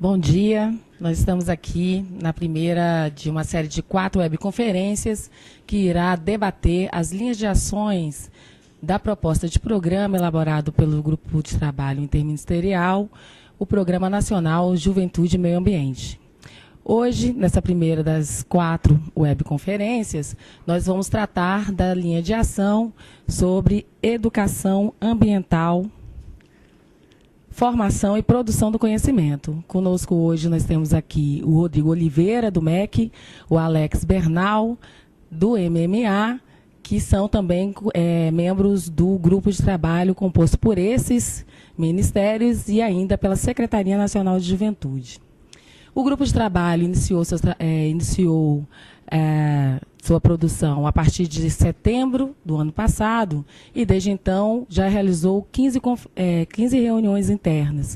Bom dia, nós estamos aqui na primeira de uma série de 4 webconferências que irá debater as linhas de ações da proposta de programa elaborado pelo Grupo de Trabalho Interministerial, o Programa Nacional Juventude e Meio Ambiente. Hoje, nessa primeira das 4 webconferências, nós vamos tratar da linha de ação sobre educação ambiental, formação e produção do conhecimento. Conosco hoje nós temos aqui o Rodrigo Oliveira, do MEC, o Alex Bernal, do MMA, que são também membros do grupo de trabalho composto por esses ministérios e ainda pela Secretaria Nacional de Juventude. O grupo de trabalho iniciou sua produção a partir de setembro do ano passado e, desde então, já realizou 15 reuniões internas,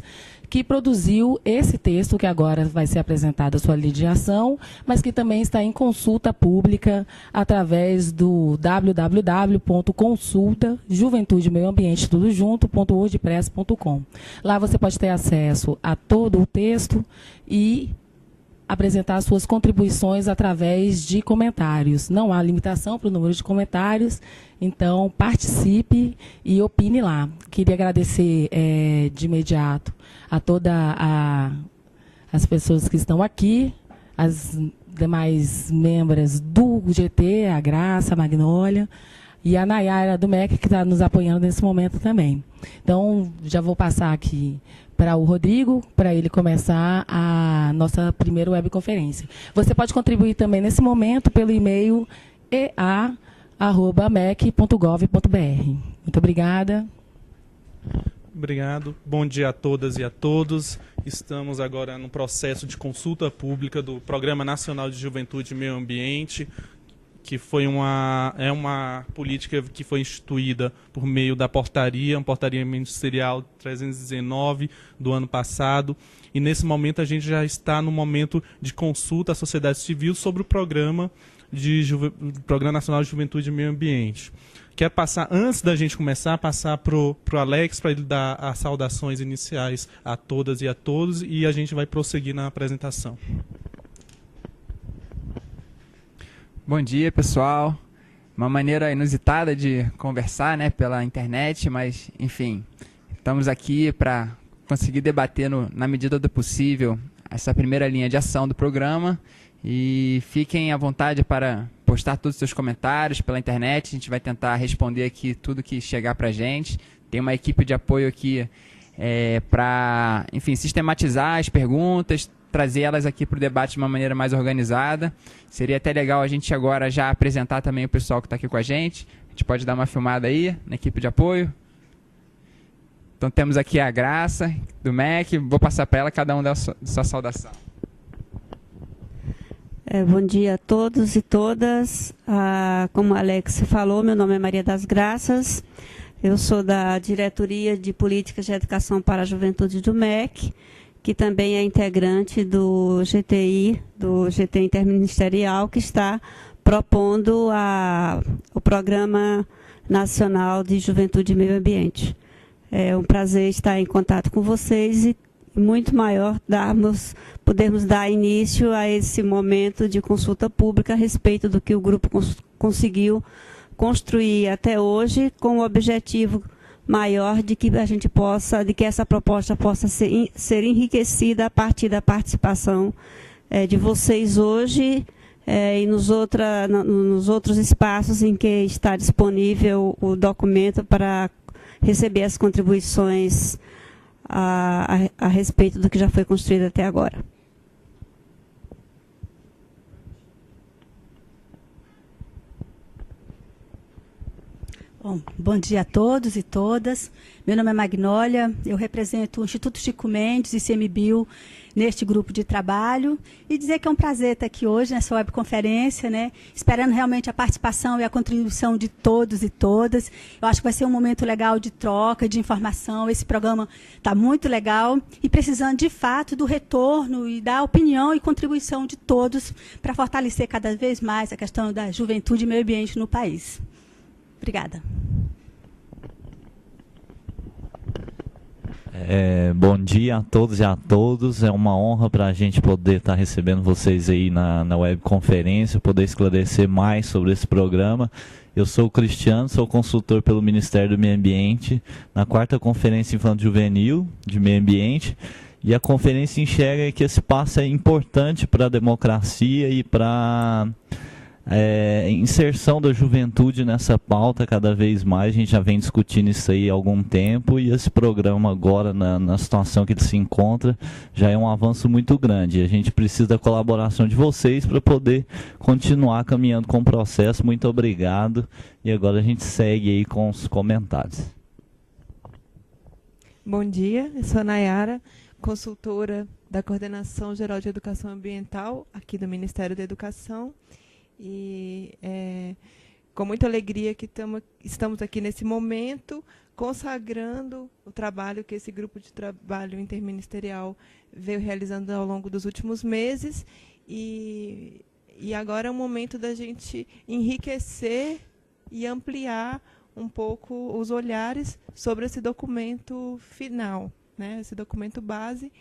que produziu esse texto que agora vai ser apresentado a sua linha de ação, mas que também está em consulta pública através do www.consultajuventudemeiambiente.wordpress.com. Lá você pode ter acesso a todo o texto e apresentar suas contribuições através de comentários. Não há limitação para o número de comentários, então participe e opine lá. Queria agradecer de imediato a todas as pessoas que estão aqui, as demais membros do GT, a Graça, a Magnólia, e a Nayara do MEC, que está nos apoiando nesse momento também. Então, já vou passar aqui para o Rodrigo, para ele começar a nossa primeira webconferência. Você pode contribuir também nesse momento pelo e-mail ea@mec.gov.br. Muito obrigada. Obrigado. Bom dia a todas e a todos. Estamos agora no processo de consulta pública do Programa Nacional de Juventude e Meio Ambiente, que foi uma política que foi instituída por meio da portaria ministerial 319 do ano passado. E nesse momento a gente já está no momento de consulta à sociedade civil sobre o Programa Nacional de Juventude e Meio Ambiente. Quero passar, antes da gente começar, passar para o Alex, para ele dar as saudações iniciais a todas e a todos, e a gente vai prosseguir na apresentação. Bom dia, pessoal. Uma maneira inusitada de conversar, né, pela internet, mas, enfim, estamos aqui para conseguir debater, na medida do possível, essa primeira linha de ação do programa. E fiquem à vontade para postar todos os seus comentários pela internet. A gente vai tentar responder aqui tudo que chegar para a gente. Tem uma equipe de apoio aqui para, enfim, sistematizar as perguntas, trazer elas aqui para o debate de uma maneira mais organizada. Seria até legal a gente agora já apresentar também o pessoal que está aqui com a gente. A gente pode dar uma filmada aí na equipe de apoio. Então temos aqui a Graça, do MEC. Vou passar para ela, cada um dá a sua saudação. Bom dia a todos e todas. Como o Alex falou, meu nome é Maria das Graças. Eu sou da Diretoria de Políticas de Educação para a Juventude do MEC, que também é integrante do GTI, do GT Interministerial, que está propondo o Programa Nacional de Juventude e Meio Ambiente. É um prazer estar em contato com vocês e muito maior podermos dar início a esse momento de consulta pública a respeito do que o grupo conseguiu construir até hoje, com o objetivo maior de que essa proposta possa ser enriquecida a partir da participação de vocês hoje e nos outros espaços em que está disponível o documento para receber as contribuições a respeito do que já foi construído até agora. Bom dia a todos e todas. Meu nome é Magnólia, eu represento o Instituto Chico Mendes e ICMBio neste grupo de trabalho e dizer que é um prazer estar aqui hoje nessa webconferência, né, esperando realmente a participação e a contribuição de todos e todas. Eu acho que vai ser um momento legal de troca, de informação. Esse programa está muito legal e precisando, de fato, do retorno e da opinião e contribuição de todos para fortalecer cada vez mais a questão da juventude e meio ambiente no país. Obrigada. Bom dia a todos e a todas. É uma honra para a gente poder estar recebendo vocês aí na webconferência, poder esclarecer mais sobre esse programa. Eu sou o Cristiano, sou consultor pelo Ministério do Meio Ambiente na 4ª Conferência Infantil Juvenil de Meio Ambiente. E a conferência enxerga que esse passo é importante para a democracia e para inserção da juventude nessa pauta cada vez mais. A gente já vem discutindo isso aí há algum tempo e esse programa agora, na situação que ele se encontra, já é um avanço muito grande. A gente precisa da colaboração de vocês para poder continuar caminhando com o processo. Muito obrigado. E agora a gente segue aí com os comentários. Bom dia, eu sou a Nayara, consultora da Coordenação Geral de Educação Ambiental aqui do Ministério da Educação. E com muita alegria que estamos aqui nesse momento, consagrando o trabalho que esse grupo de trabalho interministerial veio realizando ao longo dos últimos meses. E agora é o momento da gente enriquecer e ampliar um pouco os olhares sobre esse documento final, né, esse documento base.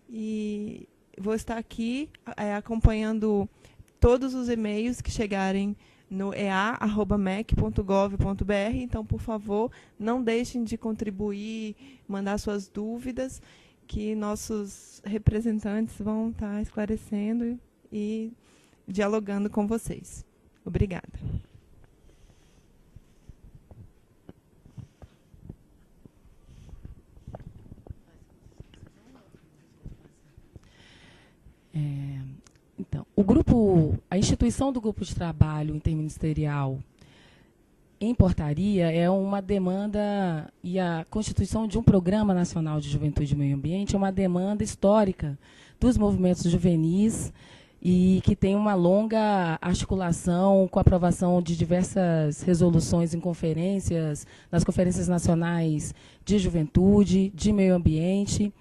E vou estar aqui acompanhando todos os e-mails que chegarem no ea@mec.gov.br. Então, por favor, não deixem de contribuir, mandar suas dúvidas, que nossos representantes vão estar esclarecendo e dialogando com vocês. Obrigada. Então, a instituição do grupo de trabalho interministerial em portaria é uma demanda, e a constituição de um Programa Nacional de Juventude e Meio Ambiente é uma demanda histórica dos movimentos juvenis e que tem uma longa articulação com a aprovação de diversas resoluções em conferências, nas conferências nacionais de juventude, de meio ambiente.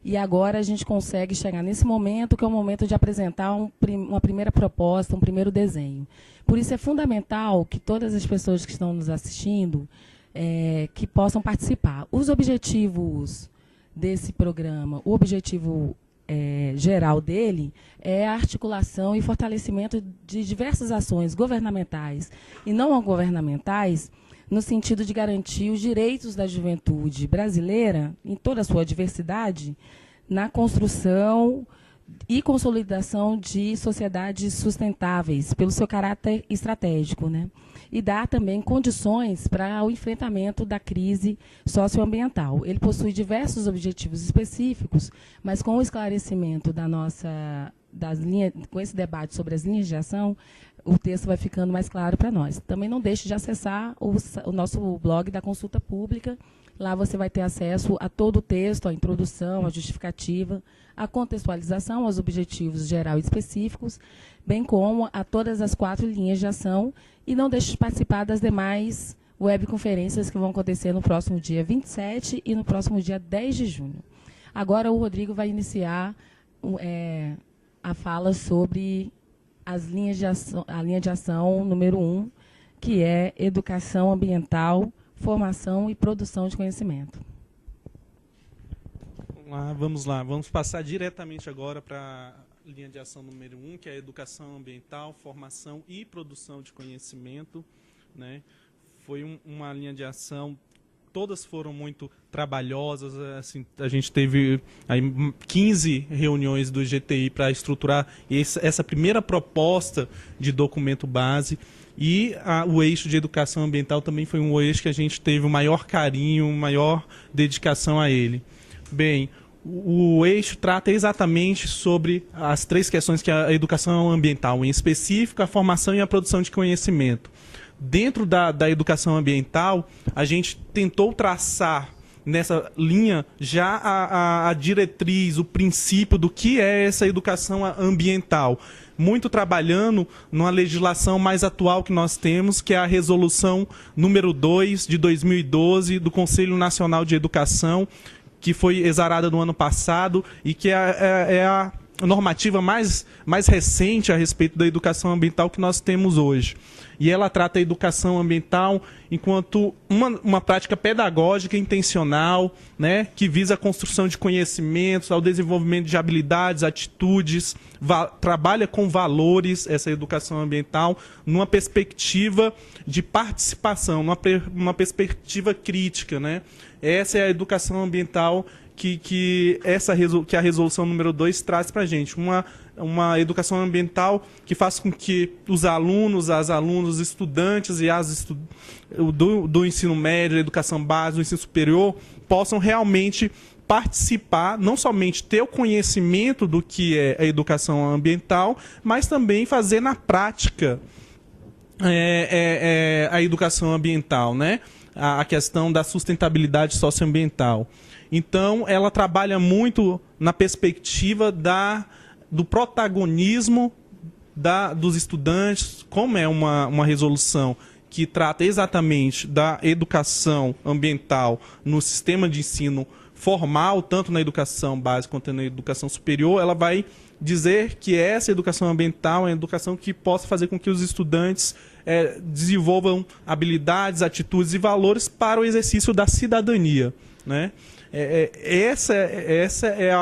E agora a gente consegue chegar nesse momento, que é o momento de apresentar uma primeira proposta, um primeiro desenho. Por isso é fundamental que todas as pessoas que estão nos assistindo que possam participar. Os objetivos desse programa, o objetivo geral dele é a articulação e fortalecimento de diversas ações governamentais e não governamentais, no sentido de garantir os direitos da juventude brasileira, em toda a sua diversidade, na construção e consolidação de sociedades sustentáveis, pelo seu caráter estratégico, né? E dar também condições para o enfrentamento da crise socioambiental. Ele possui diversos objetivos específicos, mas com o esclarecimento com esse debate sobre as linhas de ação, o texto vai ficando mais claro para nós. Também não deixe de acessar o nosso blog da consulta pública. Lá você vai ter acesso a todo o texto, a introdução, a justificativa, a contextualização, aos objetivos gerais e específicos, bem como a todas as 4 linhas de ação. E não deixe de participar das demais webconferências que vão acontecer no próximo dia 27 e no próximo dia 10 de junho. Agora o Rodrigo vai iniciar a fala sobre a linha de ação número 1, que é educação ambiental, formação e produção de conhecimento. Vamos lá. Vamos passar diretamente agora para a linha de ação número 1, que é a educação ambiental, formação e produção de conhecimento, né? Foi uma linha de ação, todas foram muito trabalhosas. Assim, a gente teve aí 15 reuniões do GTI para estruturar essa primeira proposta de documento base. E o eixo de educação ambiental também foi um eixo que a gente teve o maior carinho, maior dedicação a ele. Bem, o eixo trata exatamente sobre as 3 questões, que é a educação ambiental, em específico, a formação e a produção de conhecimento. Dentro da educação ambiental, a gente tentou traçar nessa linha já a diretriz, o princípio do que é essa educação ambiental, muito trabalhando numa legislação mais atual que nós temos, que é a resolução número 2 de 2012 do Conselho Nacional de Educação, que foi exarada no ano passado e que é normativa mais recente a respeito da educação ambiental que nós temos hoje. E ela trata a educação ambiental enquanto uma prática pedagógica intencional, né, que visa a construção de conhecimentos, ao desenvolvimento de habilidades, atitudes, trabalha com valores, essa educação ambiental, numa perspectiva de participação, numa perspectiva crítica, né? Essa é a educação ambiental que a resolução número 2 traz para a gente. Uma educação ambiental que faz com que os alunos, as alunas, os estudantes e do ensino médio, da educação básica, do ensino superior, possam realmente participar, não somente ter o conhecimento do que é a educação ambiental, mas também fazer na prática a educação ambiental, né? A questão da sustentabilidade socioambiental. Então, ela trabalha muito na perspectiva do protagonismo dos estudantes, como é uma resolução que trata exatamente da educação ambiental no sistema de ensino formal, tanto na educação básica quanto na educação superior, ela vai dizer que essa educação ambiental é uma educação que possa fazer com que os estudantes desenvolvam habilidades, atitudes e valores para o exercício da cidadania, né? Essa é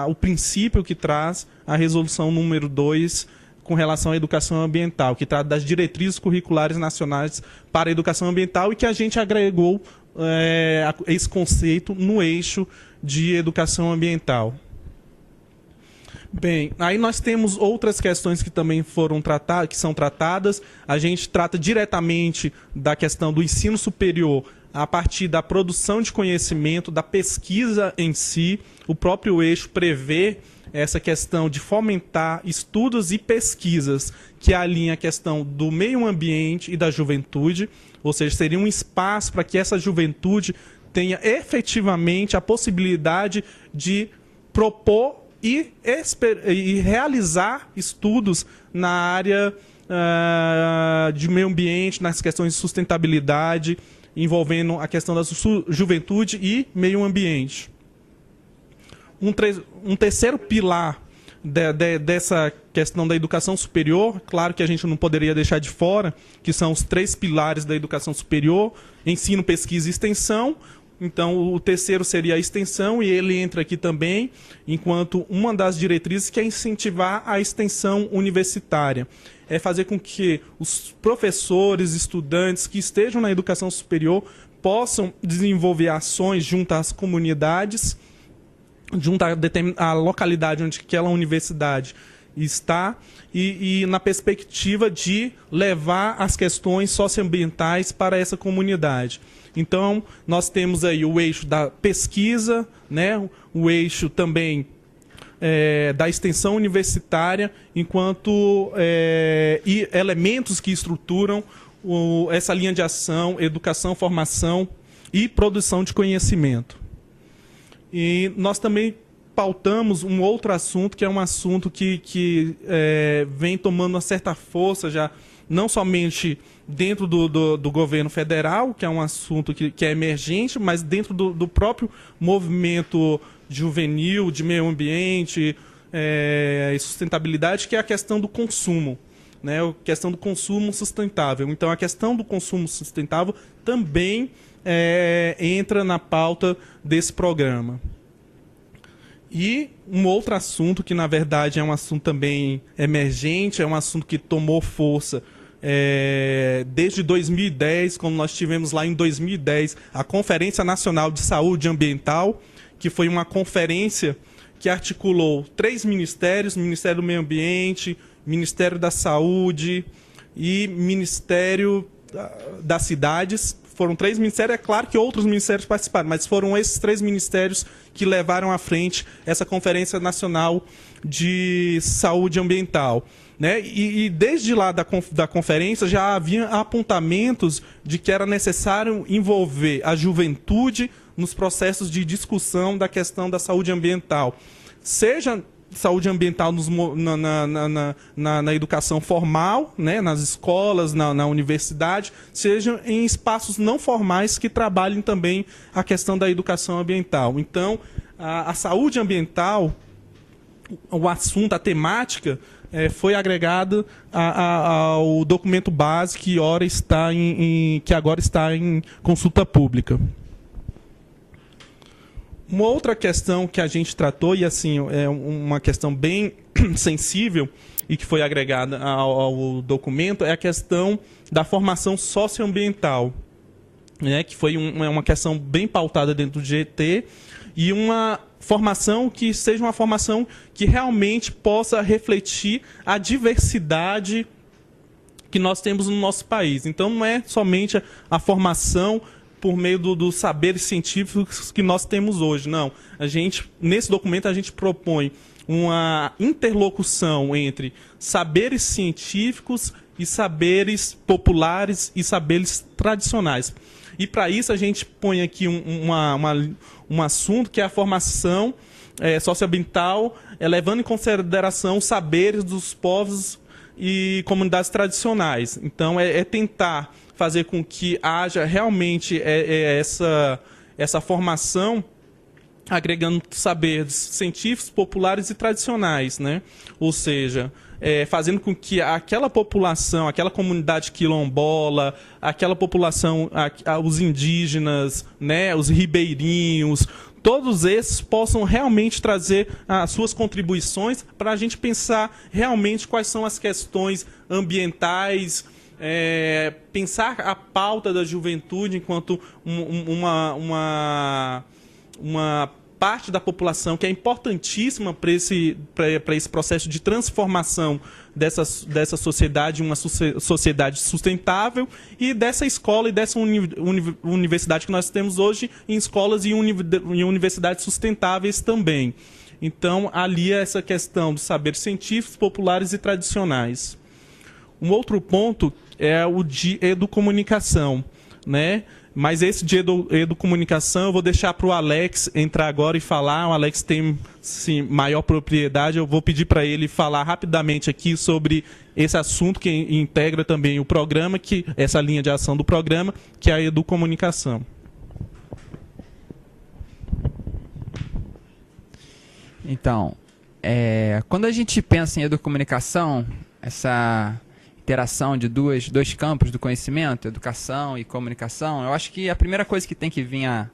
o princípio que traz a resolução número 2 com relação à educação ambiental, que trata das diretrizes curriculares nacionais para a educação ambiental e que a gente agregou esse conceito no eixo de educação ambiental. Bem, aí nós temos outras questões que também que são tratadas. A gente trata diretamente da questão do ensino superior a partir da produção de conhecimento, da pesquisa em si. O próprio eixo prevê essa questão de fomentar estudos e pesquisas que alinham a questão do meio ambiente e da juventude, ou seja, seria um espaço para que essa juventude tenha efetivamente a possibilidade de propor e realizar estudos na área de meio ambiente, nas questões de sustentabilidade, envolvendo a questão da juventude e meio ambiente. Um terceiro pilar dessa questão da educação superior, claro que a gente não poderia deixar de fora, que são os 3 pilares da educação superior: ensino, pesquisa e extensão. Então, o terceiro seria a extensão, e ele entra aqui também enquanto uma das diretrizes, que é incentivar a extensão universitária. É fazer com que os professores, estudantes que estejam na educação superior possam desenvolver ações junto às comunidades, junto à localidade onde aquela universidade está, e na perspectiva de levar as questões socioambientais para essa comunidade. Então, nós temos aí o eixo da pesquisa, né, o eixo também da extensão universitária, enquanto e elementos que estruturam essa linha de ação: educação, formação e produção de conhecimento. E nós também pautamos um outro assunto, que é um assunto que vem tomando uma certa força já, não somente dentro do governo federal, que é um assunto que é emergente, mas dentro do próprio movimento juvenil, de meio ambiente e sustentabilidade, que é a questão do consumo, né? A questão do consumo sustentável. Então, a questão do consumo sustentável também entra na pauta desse programa. E um outro assunto que, na verdade, é um assunto também emergente, é um assunto que tomou força desde 2010, quando nós tivemos lá em 2010 a Conferência Nacional de Saúde Ambiental, que foi uma conferência que articulou 3 ministérios: Ministério do Meio Ambiente, Ministério da Saúde e Ministério das Cidades. Foram 3 ministérios, é claro que outros ministérios participaram, mas foram esses 3 ministérios que levaram à frente essa Conferência Nacional de Saúde Ambiental, né? E desde lá da conferência já havia apontamentos de que era necessário envolver a juventude nos processos de discussão da questão da saúde ambiental, seja saúde ambiental na educação formal, né, nas escolas, na universidade, seja em espaços não formais que trabalhem também a questão da educação ambiental. Então, a saúde ambiental o assunto, a temática, foi agregada ao documento base que agora está em consulta pública. Uma outra questão que a gente tratou, e assim, é uma questão bem sensível e que foi agregada ao documento, é a questão da formação socioambiental, né, que foi uma questão bem pautada dentro do GT, e uma formação que seja uma formação que realmente possa refletir a diversidade que nós temos no nosso país. Então, não é somente a formação por meio dos saberes científicos que nós temos hoje. Não. Nesse documento, a gente propõe uma interlocução entre saberes científicos e saberes populares e saberes tradicionais. E, para isso, a gente põe aqui um assunto que é a formação socioambiental, levando em consideração os saberes dos povos e comunidades tradicionais. Então, é tentar fazer com que haja realmente essa formação agregando saberes científicos, populares e tradicionais, né? Ou seja, fazendo com que aquela população, aquela comunidade quilombola, aquela população, os indígenas, né, os ribeirinhos, todos esses possam realmente trazer as suas contribuições para a gente pensar realmente quais são as questões ambientais, pensar a pauta da juventude enquanto uma parte da população que é importantíssima para esse processo de transformação dessa sociedade em uma sociedade sustentável, e dessa escola e dessa universidade que nós temos hoje em escolas e universidades sustentáveis também. Então, ali é essa questão dos saberes científicos, populares e tradicionais. Um outro ponto é o de educomunicação, né? Mas esse de educomunicação eu vou deixar para o Alex entrar agora e falar. O Alex tem, sim, maior propriedade. Eu vou pedir para ele falar rapidamente aqui sobre esse assunto que integra também o programa, essa linha de ação do programa, que é a educomunicação. Então, quando a gente pensa em educomunicação, essa interação de dois campos do conhecimento, educação e comunicação, eu acho que a primeira coisa que tem que vir a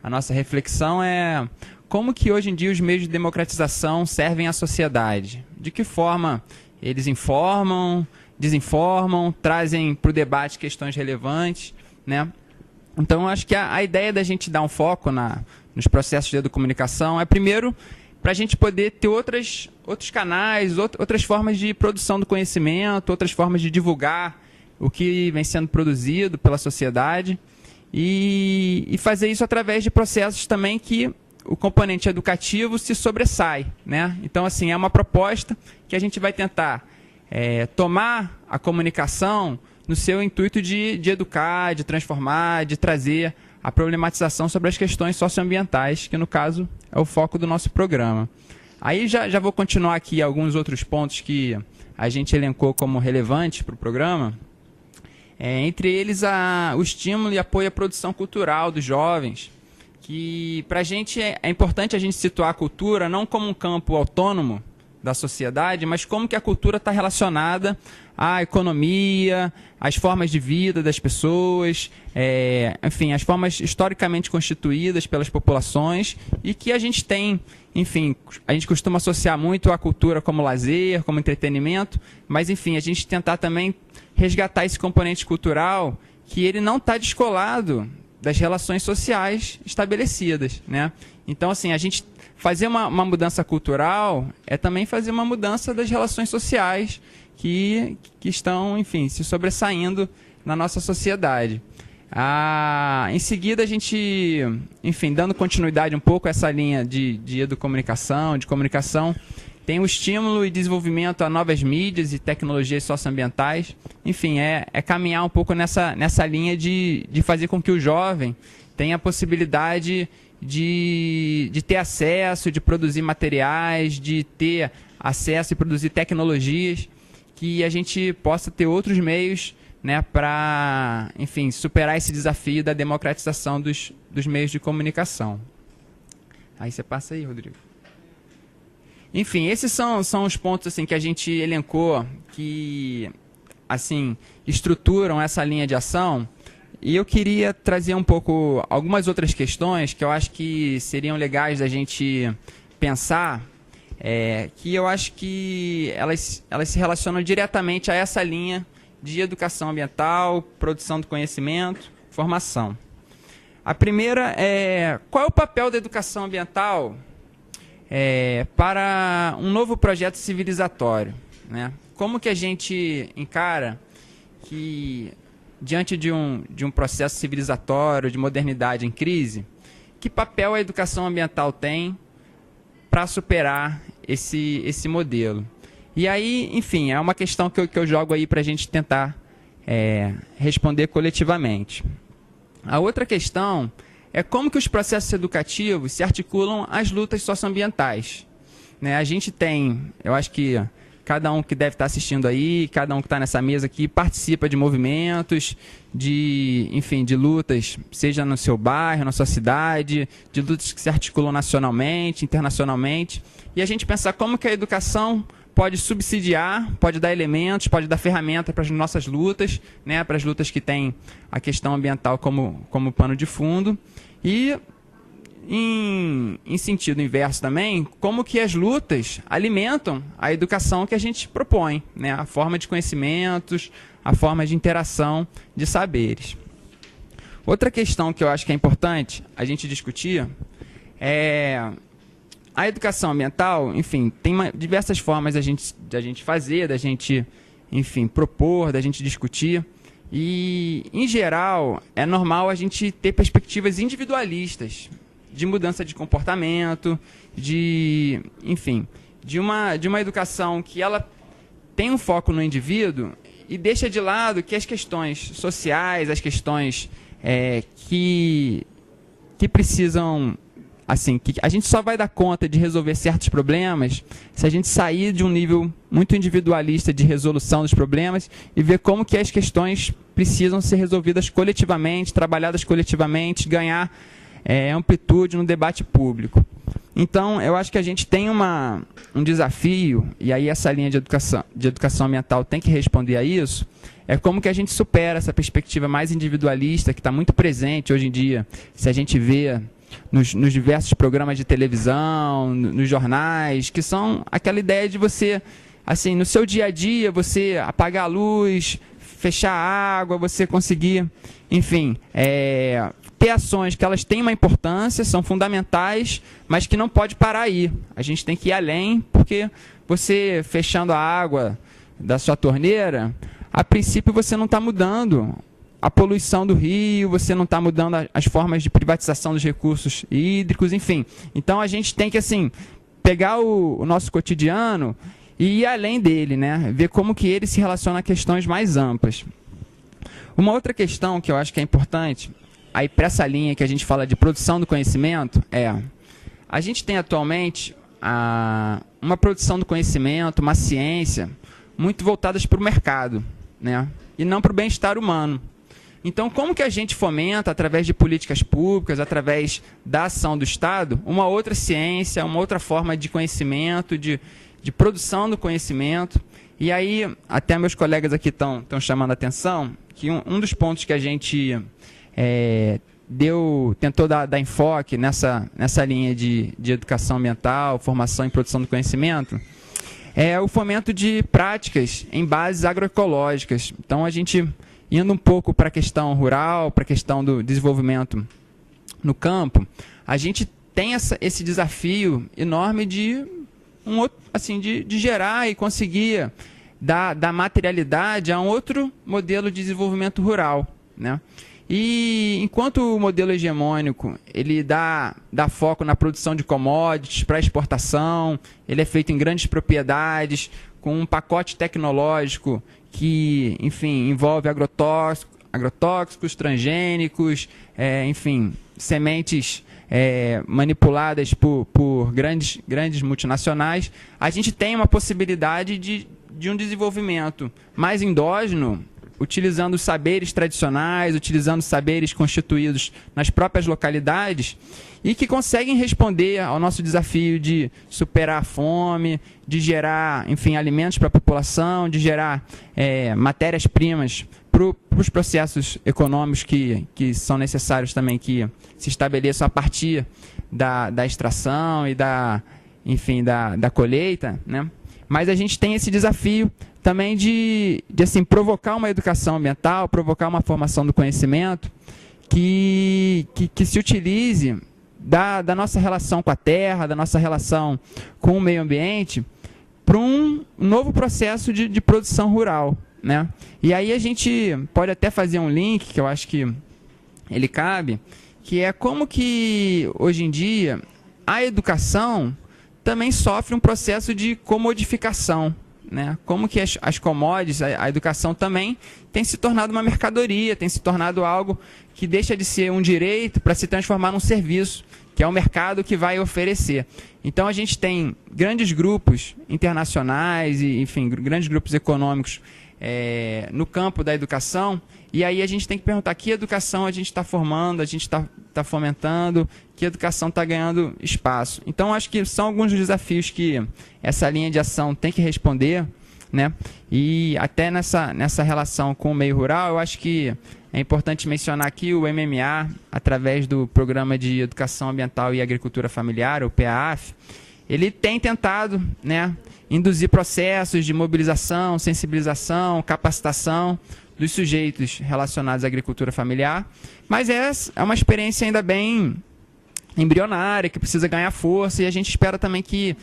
nossa reflexão é como que hoje em dia os meios de democratização servem à sociedade. De que forma eles informam, desinformam, trazem para o debate questões relevantes, né? Então, eu acho que a ideia da gente dar um foco nos processos de educomunicação é, primeiro, para a gente poder ter outros canais, outras formas de produção do conhecimento, outras formas de divulgar o que vem sendo produzido pela sociedade, e fazer isso através de processos também que o componente educativo se sobressai, né? Então, assim, é uma proposta que a gente vai tentar tomar a comunicação no seu intuito de educar, de transformar, de trazer a problematização sobre as questões socioambientais, que no caso é o foco do nosso programa. Aí já vou continuar aqui alguns outros pontos que a gente elencou como relevantes para o programa. Entre eles, o estímulo e apoio à produção cultural dos jovens, que para a gente é importante a gente situar a cultura não como um campo autônomo da sociedade, mas como que a cultura está relacionada à economia, às formas de vida das pessoas, enfim, as formas historicamente constituídas pelas populações, e que a gente tem, enfim, a gente costuma associar muito a cultura como lazer, como entretenimento, mas, enfim, a gente tentar também resgatar esse componente cultural que ele não está descolado das relações sociais estabelecidas, né? Então, assim, a gente fazer uma mudança cultural é também fazer uma mudança das relações sociais que estão, enfim, se sobressaindo na nossa sociedade. Em seguida, a gente, enfim, dando continuidade um pouco a essa linha de educomunicação, de comunicação, tem o estímulo e desenvolvimento a novas mídias e tecnologias socioambientais. Enfim, é caminhar um pouco nessa linha de fazer com que o jovem tenha a possibilidade de ter acesso, de produzir materiais, de ter acesso e produzir tecnologias, que a gente possa ter outros meios, né, para, enfim, superar esse desafio da democratização dos meios de comunicação. Aí você passa aí, Rodrigo. Enfim, esses são os pontos assim, que a gente elencou que assim, estruturam essa linha de ação. E eu queria trazer um pouco algumas outras questões que eu acho que seriam legais da gente pensar, que eu acho que elas se relacionam diretamente a essa linha de educação ambiental, produção do conhecimento, formação. A primeira é: qual é o papel da educação ambiental para um novo projeto civilizatório, né? Como que a gente encara que, diante de um processo civilizatório, de modernidade em crise, que papel a educação ambiental tem para superar esse modelo? E aí, enfim, é uma questão que eu jogo aí para a gente tentar responder coletivamente. A outra questão é como que os processos educativos se articulam às lutas socioambientais, né? A gente tem, eu acho que cada um que deve estar assistindo aí, cada um que está nessa mesa aqui, participa de movimentos, enfim, de lutas, seja no seu bairro, na sua cidade, de lutas que se articulam nacionalmente, internacionalmente. E a gente pensar como que a educação pode subsidiar, pode dar elementos, pode dar ferramenta para as nossas lutas, né, para as lutas que têm a questão ambiental como pano de fundo. E, em sentido inverso também, como que as lutas alimentam a educação que a gente propõe, né? A forma de conhecimentos, a forma de interação de saberes. Outra questão que eu acho que é importante a gente discutir é a educação ambiental. Enfim, tem diversas formas da gente fazer, da gente, enfim, propor, da gente discutir. E, em geral, é normal a gente ter perspectivas individualistas de mudança de comportamento, enfim, de uma educação que ela tem um foco no indivíduo e deixa de lado que as questões sociais, as questões que precisam, assim, que a gente só vai dar conta de resolver certos problemas se a gente sair de um nível muito individualista de resolução dos problemas e ver como que as questões precisam ser resolvidas coletivamente, trabalhadas coletivamente, ganhar amplitude no debate público. Então, eu acho que a gente tem um desafio, e aí essa linha de educação ambiental tem que responder a isso, é como que a gente supera essa perspectiva mais individualista que está muito presente hoje em dia. Se a gente vê nos diversos programas de televisão, nos jornais, que são aquela ideia de você, assim, no seu dia a dia, você apagar a luz, fechar a água, você conseguir, enfim, ter ações que elas têm uma importância, são fundamentais, mas que não pode parar aí. A gente tem que ir além, porque você fechando a água da sua torneira, a princípio você não está mudando a poluição do rio, você não está mudando as formas de privatização dos recursos hídricos, enfim. Então a gente tem que, assim, pegar o nosso cotidiano e ir além dele, né? Ver como que ele se relaciona a questões mais amplas. Uma outra questão que eu acho que é importante, aí para essa linha que a gente fala de produção do conhecimento, a gente tem atualmente uma produção do conhecimento, uma ciência, muito voltadas para o mercado, né? E não para o bem-estar humano. Então, como que a gente fomenta, através de políticas públicas, através da ação do Estado, uma outra ciência, uma outra forma de conhecimento, de produção do conhecimento? E aí, até meus colegas aqui estão chamando a atenção, que um dos pontos que a gente tentou dar enfoque nessa linha de educação ambiental, formação e produção do conhecimento, é o fomento de práticas em bases agroecológicas. Então, a gente, indo um pouco para a questão rural, para a questão do desenvolvimento no campo, a gente tem esse desafio enorme de gerar e conseguir dar materialidade a um outro modelo de desenvolvimento rural, né? E enquanto o modelo hegemônico ele dá foco na produção de commodities para exportação, ele é feito em grandes propriedades, com um pacote tecnológico que, enfim, envolve agrotóxicos, transgênicos, enfim, sementes manipuladas por grandes multinacionais, a gente tem uma possibilidade de um desenvolvimento mais endógeno, utilizando os saberes tradicionais, utilizando saberes constituídos nas próprias localidades e que conseguem responder ao nosso desafio de superar a fome, de gerar, enfim, alimentos para a população, de gerar matérias-primas para os processos econômicos que são necessários também que se estabeleçam a partir da extração e da colheita, né? Mas a gente tem esse desafio também de assim, provocar uma educação ambiental, provocar uma formação do conhecimento que se utilize da nossa relação com a terra, da nossa relação com o meio ambiente, para um novo processo de produção rural, né? E aí a gente pode até fazer um link, que eu acho que ele cabe, que é como que, hoje em dia, a educação também sofre um processo de comodificação, né? Como que as commodities, a educação também tem se tornado uma mercadoria, tem se tornado algo que deixa de ser um direito para se transformar num serviço, que é o mercado que vai oferecer. Então a gente tem grandes grupos internacionais e, enfim, grandes grupos econômicos no campo da educação, e aí a gente tem que perguntar que educação a gente está formando, a gente está fomentando, que educação está ganhando espaço. Então acho que são alguns dos desafios que essa linha de ação tem que responder, né? E até nessa relação com o meio rural, eu acho que é importante mencionar aqui o MMA, através do Programa de Educação Ambiental e Agricultura Familiar, o PAAF, ele tem tentado, né, induzir processos de mobilização, sensibilização, capacitação dos sujeitos relacionados à agricultura familiar, mas é uma experiência ainda bem embrionária, que precisa ganhar força, e a gente espera também que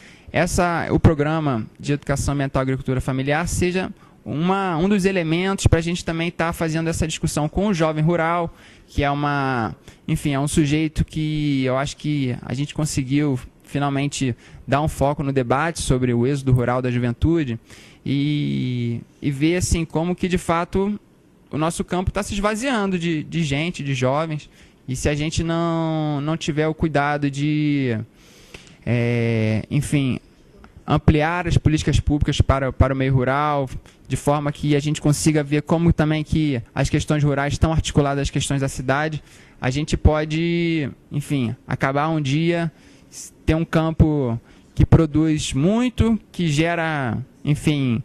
o Programa de Educação Ambiental e Agricultura Familiar seja um dos elementos para a gente também estar fazendo essa discussão com o jovem rural, que é um sujeito que eu acho que a gente conseguiu finalmente dar um foco no debate sobre o êxodo rural da juventude e ver assim, como que de fato o nosso campo está se esvaziando de gente, de jovens, e se a gente não tiver o cuidado de, ampliar as políticas públicas para o meio rural, de forma que a gente consiga ver como também que as questões rurais estão articuladas às questões da cidade, a gente pode, enfim, acabar um dia ter um campo que produz muito, que gera, enfim,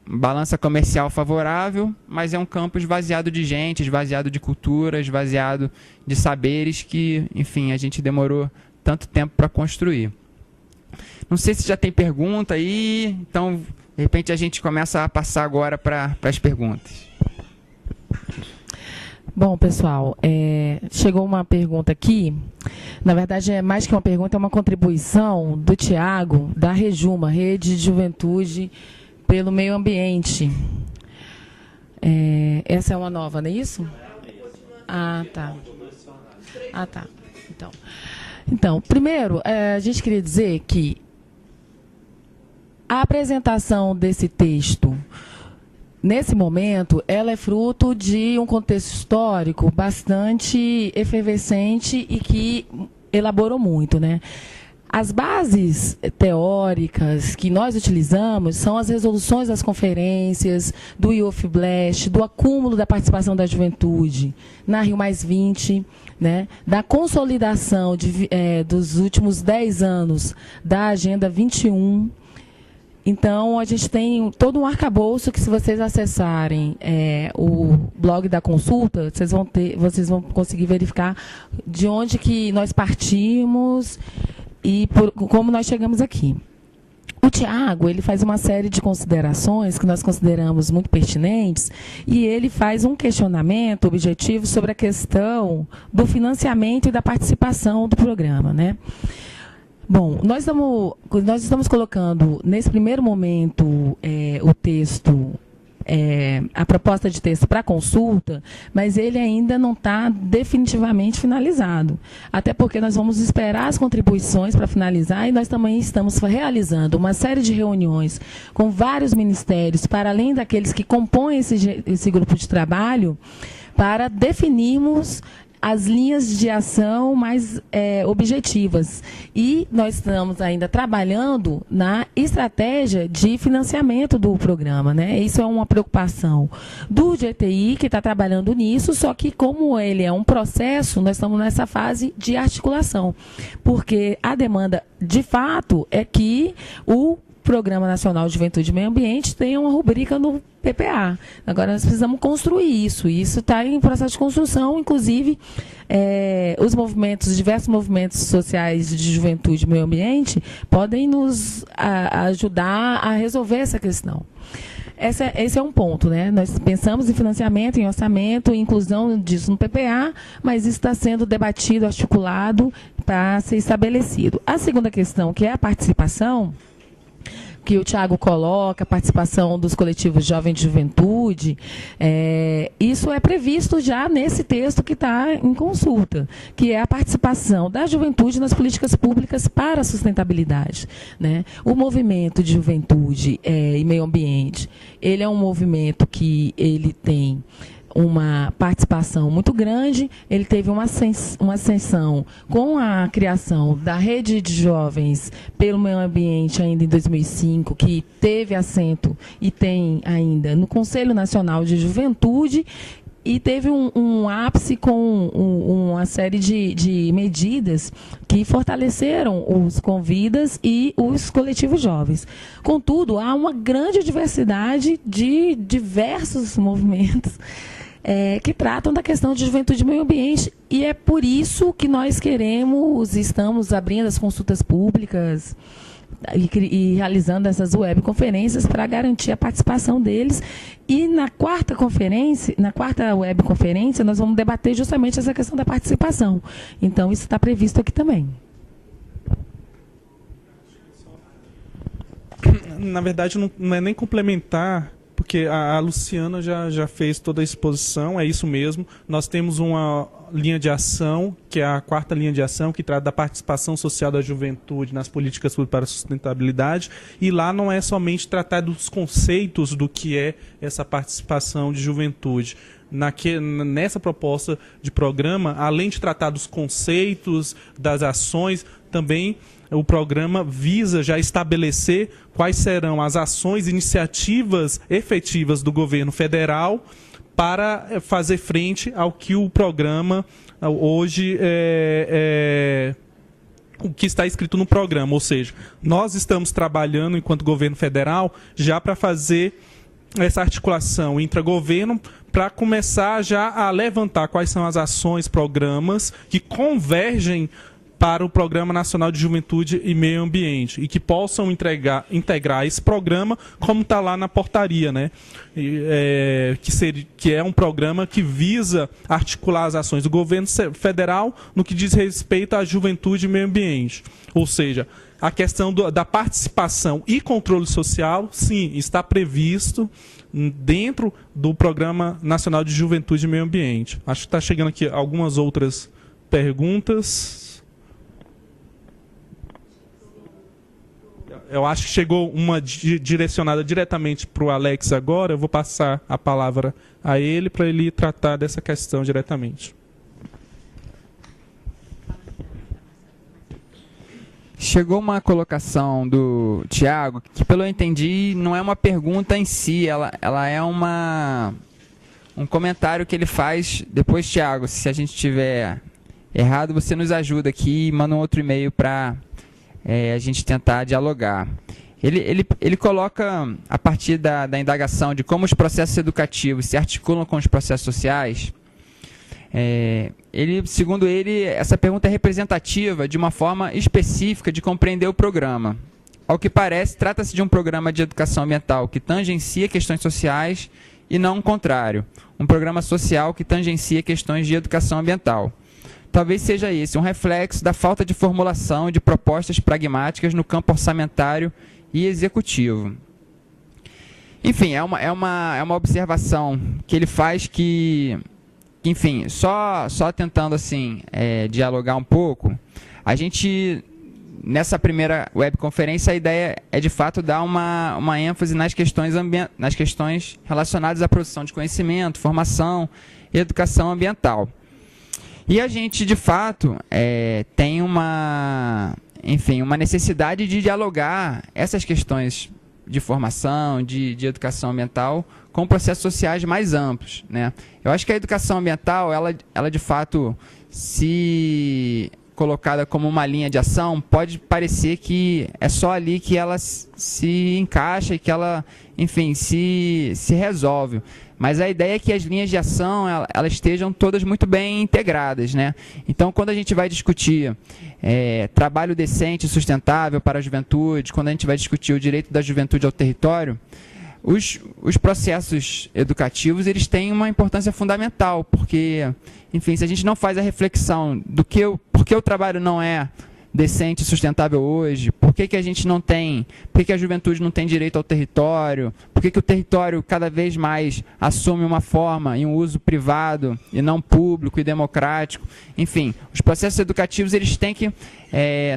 balança comercial favorável, mas é um campo esvaziado de gente, esvaziado de cultura, esvaziado de saberes que, enfim, a gente demorou tanto tempo para construir. Não sei se já tem pergunta aí, então, de repente, a gente começa a passar agora para as perguntas. Bom, pessoal, chegou uma pergunta aqui. Na verdade, é mais que uma pergunta, é uma contribuição do Tiago, da Rejuma, Rede de Juventude pelo Meio Ambiente. Essa é uma nova, não é isso? Ah, tá. Então, primeiro, a gente queria dizer que a apresentação desse texto, nesse momento, ela é fruto de um contexto histórico bastante efervescente e que elaborou muito, né? As bases teóricas que nós utilizamos são as resoluções das conferências, do Youth Blast, do acúmulo da participação da juventude na Rio+20, né? Da consolidação dos últimos 10 anos da Agenda 21. Então, a gente tem todo um arcabouço que, se vocês acessarem o blog da consulta, vocês vão conseguir verificar de onde que nós partimos e como nós chegamos aqui. O Tiago, ele faz uma série de considerações que nós consideramos muito pertinentes, e ele faz um questionamento objetivo sobre a questão do financiamento e da participação do programa, né? Bom, nós estamos colocando, nesse primeiro momento, o texto, a proposta de texto para consulta, mas ele ainda não está definitivamente finalizado. Até porque nós vamos esperar as contribuições para finalizar, e nós também estamos realizando uma série de reuniões com vários ministérios, para além daqueles que compõem esse grupo de trabalho, para definirmos as linhas de ação mais objetivas. E nós estamos ainda trabalhando na estratégia de financiamento do programa, né? Isso é uma preocupação do GTI, que está trabalhando nisso, só que como ele é um processo, nós estamos nessa fase de articulação, porque a demanda, de fato, é que o Programa Nacional de Juventude e Meio Ambiente tenha uma rubrica no PPA. Agora nós precisamos construir isso. Isso está em processo de construção, inclusive os diversos movimentos sociais de juventude e meio ambiente podem nos ajudar a resolver essa questão. Esse é um ponto, né? Nós pensamos em financiamento, em orçamento, em inclusão disso no PPA, mas isso está sendo debatido, articulado para ser estabelecido. A segunda questão, que é a participação, que o Tiago coloca, a participação dos coletivos jovens de juventude, isso é previsto já nesse texto que está em consulta, que é a participação da juventude nas políticas públicas para a sustentabilidade, né? O movimento de juventude e meio ambiente, ele é um movimento que ele tem uma participação muito grande. Ele teve uma ascensão com a criação da Rede de Jovens pelo Meio Ambiente ainda em 2005, que teve assento e tem ainda no Conselho Nacional de Juventude, e teve um ápice com uma série de medidas que fortaleceram os convidas e os coletivos jovens. Contudo, há uma grande diversidade de diversos movimentos que tratam da questão de juventude e meio ambiente, e é por isso que nós estamos abrindo as consultas públicas e realizando essas webconferências para garantir a participação deles. E na quarta webconferência, nós vamos debater justamente essa questão da participação. Então, isso está previsto aqui também. Na verdade, não é nem complementar, porque a Luciana já fez toda a exposição, é isso mesmo. Nós temos uma linha de ação, que é a quarta linha de ação, que trata da participação social da juventude nas políticas públicas para a sustentabilidade, e lá não é somente tratar dos conceitos do que é essa participação de juventude. Nessa proposta de programa, além de tratar dos conceitos, das ações, também o programa visa já estabelecer quais serão as ações, iniciativas efetivas do governo federal para fazer frente ao que o programa hoje o que está escrito no programa. Ou seja, nós estamos trabalhando enquanto governo federal já para fazer essa articulação intra-governo, para começar já a levantar quais são as ações, programas que convergem para o Programa Nacional de Juventude e Meio Ambiente e que possam integrar esse programa, como está lá na portaria, né? Que é um programa que visa articular as ações do governo federal no que diz respeito à juventude e meio ambiente. Ou seja, a questão da participação e controle social, sim, está previsto dentro do Programa Nacional de Juventude e Meio Ambiente. Acho que está chegando aqui algumas outras perguntas. Eu acho que chegou uma direcionada diretamente para o Alex agora. Eu vou passar a palavra a ele para ele tratar dessa questão diretamente. Chegou uma colocação do Tiago, que pelo que eu entendi não é uma pergunta em si, ela é um comentário que ele faz. Depois, Tiago, se a gente estiver errado, você nos ajuda aqui e manda um outro e-mail para a gente tentar dialogar. Ele coloca, a partir da indagação de como os processos educativos se articulam com os processos sociais, segundo ele, essa pergunta é representativa de uma forma específica de compreender o programa. Ao que parece, trata-se de um programa de educação ambiental que tangencia questões sociais e não o contrário, um programa social que tangencia questões de educação ambiental. Talvez seja esse um reflexo da falta de formulação de propostas pragmáticas no campo orçamentário e executivo. Enfim, é uma observação que ele faz que enfim, só tentando assim dialogar um pouco, a gente, nessa primeira webconferência, a ideia é de fato dar uma ênfase nas questões relacionadas à produção de conhecimento, formação e educação ambiental. E a gente, de fato, tem uma necessidade de dialogar essas questões de formação, de educação ambiental, com processos sociais mais amplos, né? Eu acho que a educação ambiental, ela de fato, se colocada como uma linha de ação, pode parecer que é só ali que ela se encaixa e que ela, enfim, se resolve. Mas a ideia é que as linhas de ação elas estejam todas muito bem integradas, né? Então, quando a gente vai discutir trabalho decente e sustentável para a juventude, quando a gente vai discutir o direito da juventude ao território, os processos educativos eles têm uma importância fundamental, porque, enfim, se a gente não faz a reflexão por que o trabalho não é decente e sustentável hoje, por que a gente não tem, por que a juventude não tem direito ao território, por que o território cada vez mais assume uma forma e um uso privado e não público e democrático. Enfim, os processos educativos eles têm que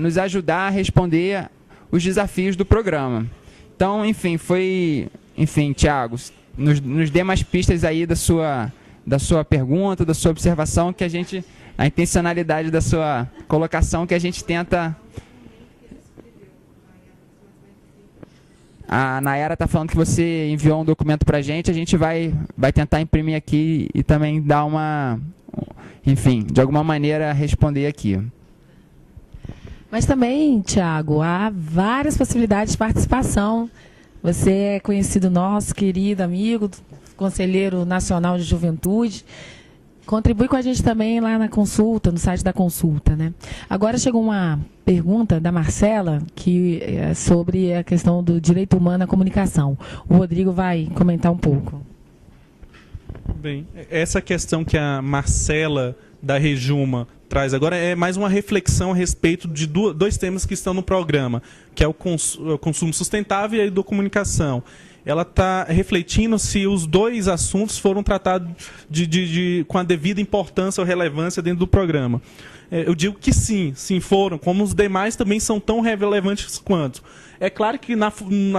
nos ajudar a responder os desafios do programa. Então, enfim, Thiago, nos dê mais pistas aí da sua pergunta, da sua observação, que a intencionalidade da sua colocação que a gente tenta... A Nayara está falando que você enviou um documento para a gente vai tentar imprimir aqui e também dar enfim, de alguma maneira responder aqui. Mas também, Thiago, há várias possibilidades de participação. Você é conhecido nosso, querido amigo, conselheiro nacional de juventude. Contribui com a gente também lá na consulta, no site da consulta, né? Agora chegou uma pergunta da Marcela, que é sobre a questão do direito humano à comunicação. O Rodrigo vai comentar um pouco. Bem, essa questão que a Marcela da Rejuma traz agora é mais uma reflexão a respeito de dois temas que estão no programa, que é o consumo sustentável e a educomunicação. Ela está refletindo se os dois assuntos foram tratados com a devida importância ou relevância dentro do programa. Eu digo que sim foram, como os demais também são tão relevantes quanto. É claro que na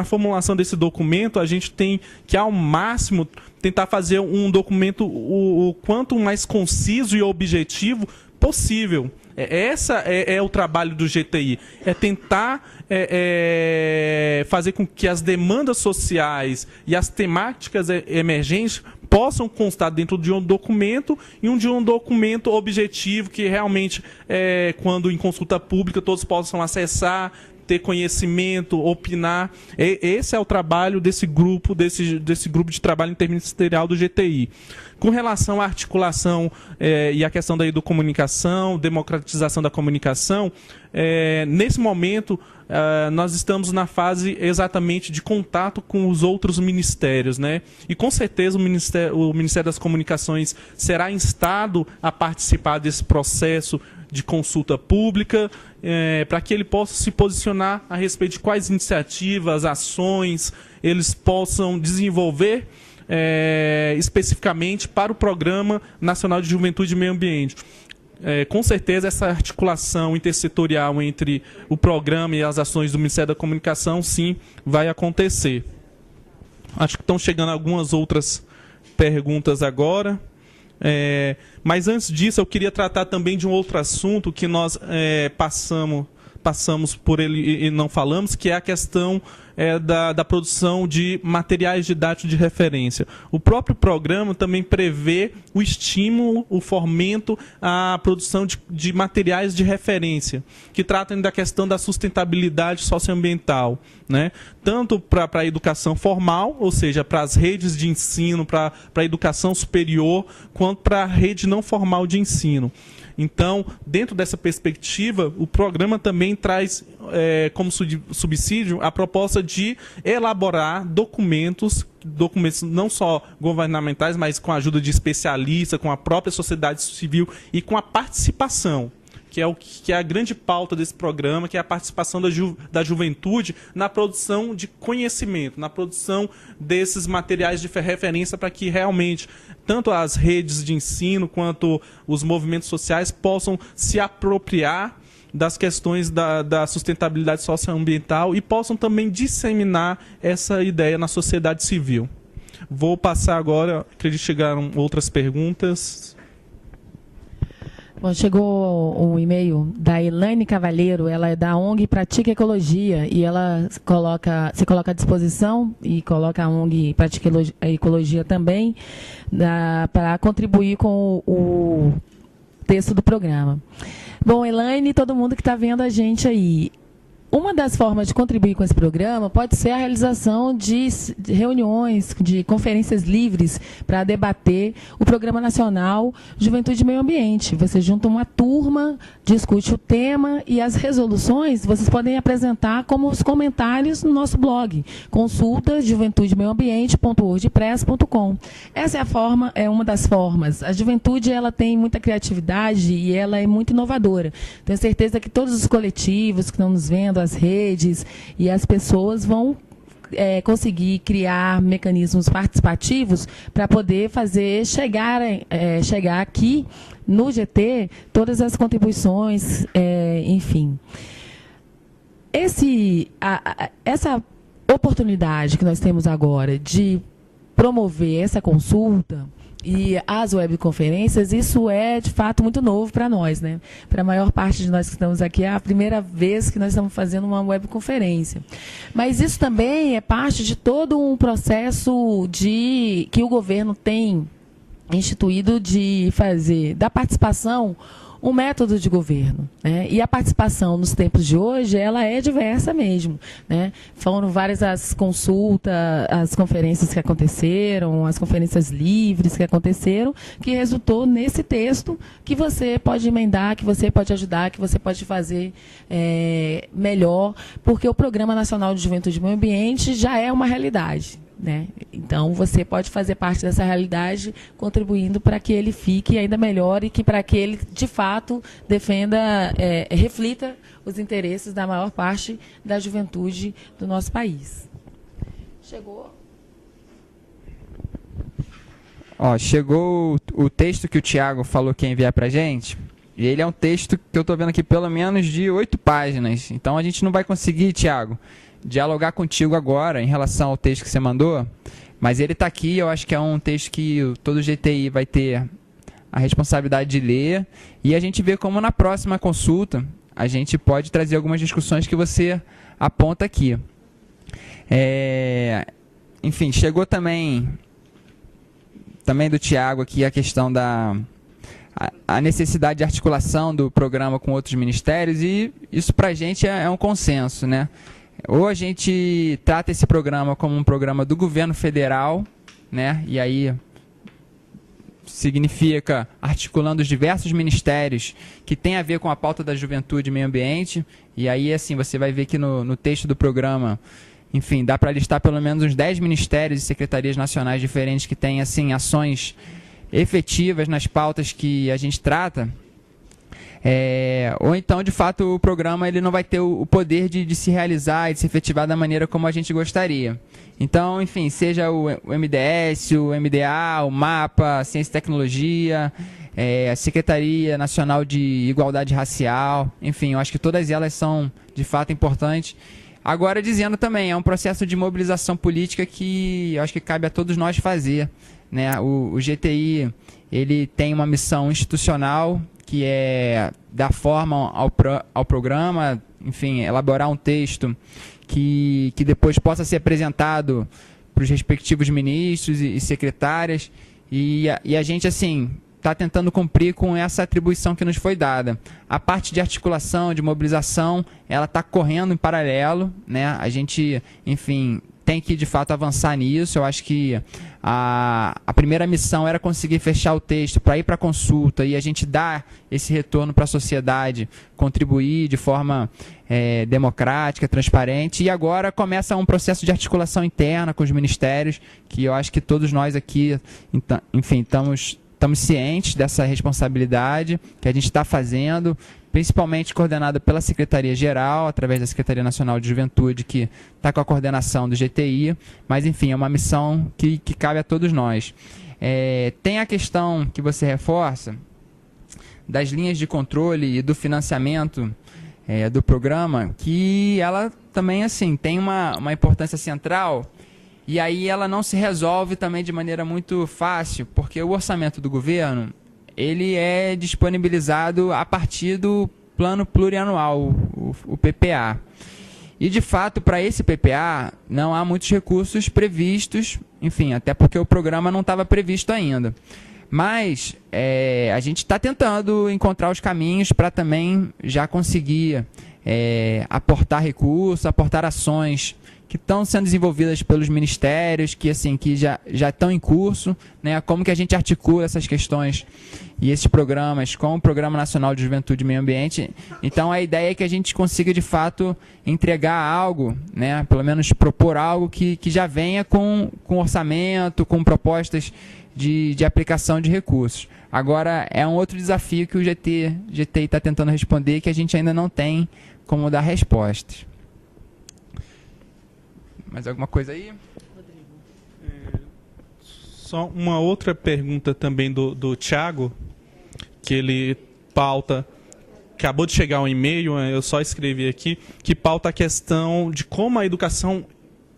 formulação desse documento a gente tem que, ao máximo, tentar fazer um documento o quanto mais conciso e objetivo possível. Esse é o trabalho do GTI, é tentar fazer com que as demandas sociais e as temáticas emergentes possam constar dentro de um documento e de um documento objetivo que realmente, quando em consulta pública, todos possam acessar, ter conhecimento, opinar. Esse é o trabalho desse grupo de trabalho interministerial do GTI. Com relação à articulação e à questão da educomunicação, democratização da comunicação, nesse momento nós estamos na fase exatamente de contato com os outros ministérios, né? E com certeza o Ministério das Comunicações será instado a participar desse processo de consulta pública, para que ele possa se posicionar a respeito de quais iniciativas, ações eles possam desenvolver especificamente para o Programa Nacional de Juventude e Meio Ambiente. Com certeza essa articulação intersetorial entre o programa e as ações do Ministério da Comunicação, sim, vai acontecer. Acho que estão chegando algumas outras perguntas agora. Mas antes disso, eu queria tratar também de um outro assunto que nós passamos por ele e não falamos, que é a questão da produção de materiais didáticos de referência. O próprio programa também prevê o estímulo, o fomento à produção de materiais de referência, que tratam da questão da sustentabilidade socioambiental, né? Tanto para a educação formal, ou seja, para as redes de ensino, para a educação superior, quanto para a rede não formal de ensino. Então, dentro dessa perspectiva, o programa também traz como subsídio a proposta de elaborar documentos não só governamentais, mas com a ajuda de especialistas, com a própria sociedade civil e com a participação, que é a grande pauta desse programa, que é a participação da juventude na produção de conhecimento, na produção desses materiais de referência, para que realmente tanto as redes de ensino quanto os movimentos sociais possam se apropriar das questões da sustentabilidade socioambiental e possam também disseminar essa ideia na sociedade civil. Vou passar agora, acredito que chegaram outras perguntas. Bom, chegou um e-mail da Elaine Cavalheiro, ela é da ONG Pratica Ecologia e ela se coloca à disposição e coloca a ONG Pratica Ecologia também para contribuir com o texto do programa. Bom, Elaine e todo mundo que está vendo a gente aí, uma das formas de contribuir com esse programa pode ser a realização de reuniões, de conferências livres para debater o Programa Nacional Juventude e Meio Ambiente. Você junta uma turma, discute o tema e as resoluções vocês podem apresentar como os comentários no nosso blog, consulta juventudemeioambiente.wordpress.com. Essa é uma das formas. A juventude ela tem muita criatividade e ela é muito inovadora. Tenho certeza que todos os coletivos que estão nos vendo, as redes e as pessoas vão conseguir criar mecanismos participativos para poder fazer chegar aqui no GT todas as contribuições, enfim. Essa oportunidade que nós temos agora de promover essa consulta e as webconferências, isso é, de fato, muito novo para nós, né? Para a maior parte de nós que estamos aqui, é a primeira vez que nós estamos fazendo uma webconferência. Mas isso também é parte de todo um processo que o governo tem instituído de fazer da participação um método de governo, né? E a participação nos tempos de hoje, ela é diversa mesmo, né? Foram várias as consultas, as conferências que aconteceram, as conferências livres que aconteceram, que resultou nesse texto que você pode emendar, que você pode ajudar, que você pode fazer melhor, porque o Programa Nacional de Juventude e Meio Ambiente já é uma realidade, né? Então, você pode fazer parte dessa realidade, contribuindo para que ele fique ainda melhor e que para que ele, de fato, defenda, reflita os interesses da maior parte da juventude do nosso país. Chegou? Chegou o texto que o Tiago falou que ia enviar para a gente. E ele é um texto que eu estou vendo aqui pelo menos de 8 páginas. Então, a gente não vai conseguir, Tiago, dialogar contigo agora em relação ao texto que você mandou, mas ele está aqui. Eu acho que é um texto que todo o GTI vai ter a responsabilidade de ler, e a gente vê como na próxima consulta a gente pode trazer algumas discussões que você aponta aqui. Enfim, chegou também do Tiago aqui a questão a necessidade de articulação do programa com outros ministérios, e isso para a gente é um consenso, né? Ou a gente trata esse programa como um programa do governo federal, né? E aí significa articulando os diversos ministérios que tem a ver com a pauta da juventude e meio ambiente. E aí, assim, você vai ver que no texto do programa, enfim, dá para listar pelo menos uns 10 ministérios e secretarias nacionais diferentes que têm, assim, ações efetivas nas pautas que a gente trata. Ou então, de fato, o programa ele não vai ter o poder de se realizar e de se efetivar da maneira como a gente gostaria. Então, enfim, seja o MDS, o MDA, o MAPA, Ciência e Tecnologia, a Secretaria Nacional de Igualdade Racial, enfim, eu acho que todas elas são, de fato, importantes. Agora, dizendo também, é um processo de mobilização política que eu acho que cabe a todos nós fazer, né? O GTI ele tem uma missão institucional, que é dar forma ao programa, enfim, elaborar um texto que depois possa ser apresentado para os respectivos ministros e secretárias, e a gente, assim, está tentando cumprir com essa atribuição que nos foi dada. A parte de articulação, de mobilização, ela está correndo em paralelo, né? A gente, enfim, tem que, de fato, avançar nisso. Eu acho que a primeira missão era conseguir fechar o texto para ir para a consulta e a gente dar esse retorno para a sociedade, contribuir de forma democrática, transparente. E agora começa um processo de articulação interna com os ministérios, que eu acho que todos nós aqui, enfim, estamos cientes dessa responsabilidade que a gente está fazendo, principalmente coordenada pela Secretaria-Geral, através da Secretaria Nacional de Juventude, que está com a coordenação do GTI, mas, enfim, é uma missão que cabe a todos nós. Tem a questão que você reforça das linhas de controle e do financiamento do programa, que ela também, assim, tem uma importância central, e aí ela não se resolve também de maneira muito fácil, porque o orçamento do governo ele é disponibilizado a partir do Plano Plurianual, o PPA. E, de fato, para esse PPA, não há muitos recursos previstos, enfim, até porque o programa não estava previsto ainda. Mas a gente está tentando encontrar os caminhos para também já conseguir aportar recursos, aportar ações que estão sendo desenvolvidas pelos ministérios, que já estão em curso, né? Como que a gente articula essas questões e esses programas com o Programa Nacional de Juventude e Meio Ambiente. Então, a ideia é que a gente consiga, de fato, entregar algo, né? Pelo menos propor algo que já venha com orçamento, com propostas de aplicação de recursos. Agora, é um outro desafio que o GTI está tentando responder, que a gente ainda não tem como dar respostas. Mais alguma coisa aí? Só uma outra pergunta também do Thiago, que ele pauta, acabou de chegar um e-mail, eu só escrevi aqui, que pauta a questão de como a educação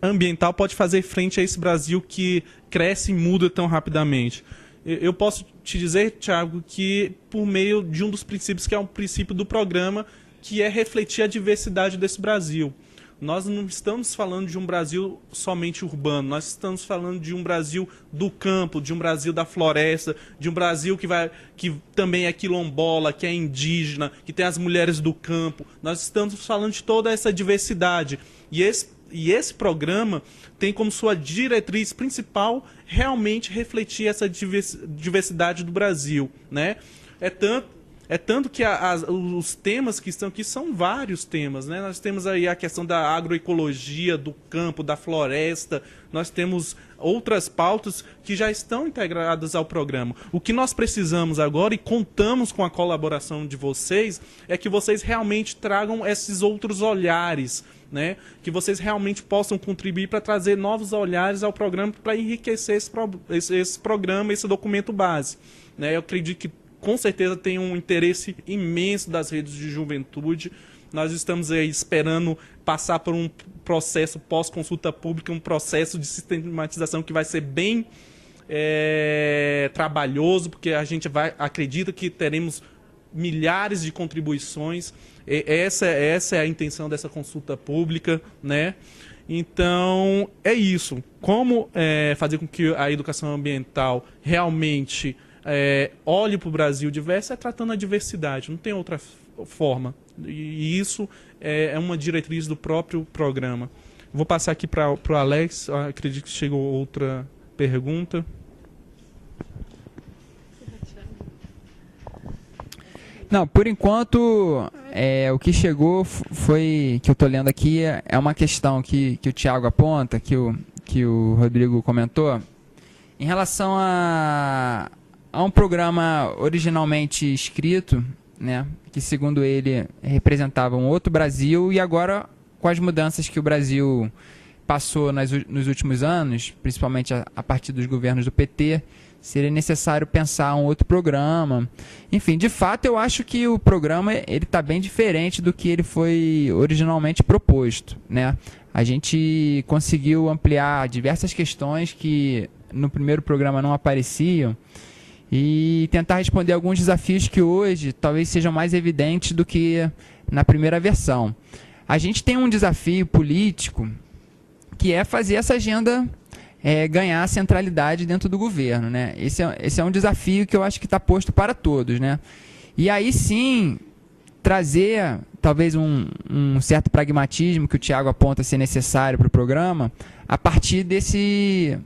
ambiental pode fazer frente a esse Brasil que cresce e muda tão rapidamente. Eu posso te dizer, Thiago, que por meio de um dos princípios, que é um princípio do programa, que é refletir a diversidade desse Brasil. Nós não estamos falando de um Brasil somente urbano, nós estamos falando de um Brasil do campo, de um Brasil da floresta, de um Brasil que também é quilombola, que é indígena, que tem as mulheres do campo. Nós estamos falando de toda essa diversidade. E esse programa tem como sua diretriz principal realmente refletir essa diversidade do Brasil, né? É tanto que os temas que estão aqui são vários temas, né? Nós temos aí a questão da agroecologia, do campo, da floresta, nós temos outras pautas que já estão integradas ao programa. O que nós precisamos agora, e contamos com a colaboração de vocês, é que vocês realmente tragam esses outros olhares, né? Que vocês realmente possam contribuir para trazer novos olhares ao programa, para enriquecer esse programa, esse documento base, né? Eu acredito que com certeza tem um interesse imenso das redes de juventude. Nós estamos aí esperando passar por um processo pós-consulta pública, um processo de sistematização que vai ser bem trabalhoso, porque a gente acredita que teremos milhares de contribuições. Essa é a intenção dessa consulta pública, né? Então, é isso. Como fazer com que a educação ambiental realmente olhe para o Brasil diverso, tratando a diversidade, não tem outra forma. E isso é uma diretriz do próprio programa. Vou passar aqui para o Alex, acredito que chegou outra pergunta. Não, por enquanto, o que chegou foi, que eu estou lendo aqui, é uma questão que o Thiago aponta, que o Rodrigo comentou, em relação a um programa originalmente escrito, né, que segundo ele representava um outro Brasil, e agora com as mudanças que o Brasil passou nos últimos anos, principalmente a partir dos governos do PT, seria necessário pensar um outro programa. Enfim, de fato, eu acho que o programa está bem diferente do que ele foi originalmente proposto, né? A gente conseguiu ampliar diversas questões que no primeiro programa não apareciam, e tentar responder alguns desafios que hoje talvez sejam mais evidentes do que na primeira versão. A gente tem um desafio político, que é fazer essa agenda ganhar centralidade dentro do governo, né? Esse é um desafio que eu acho que está posto para todos, né? E aí sim, trazer talvez um certo pragmatismo que o Thiago aponta ser necessário para o programa, a partir dessa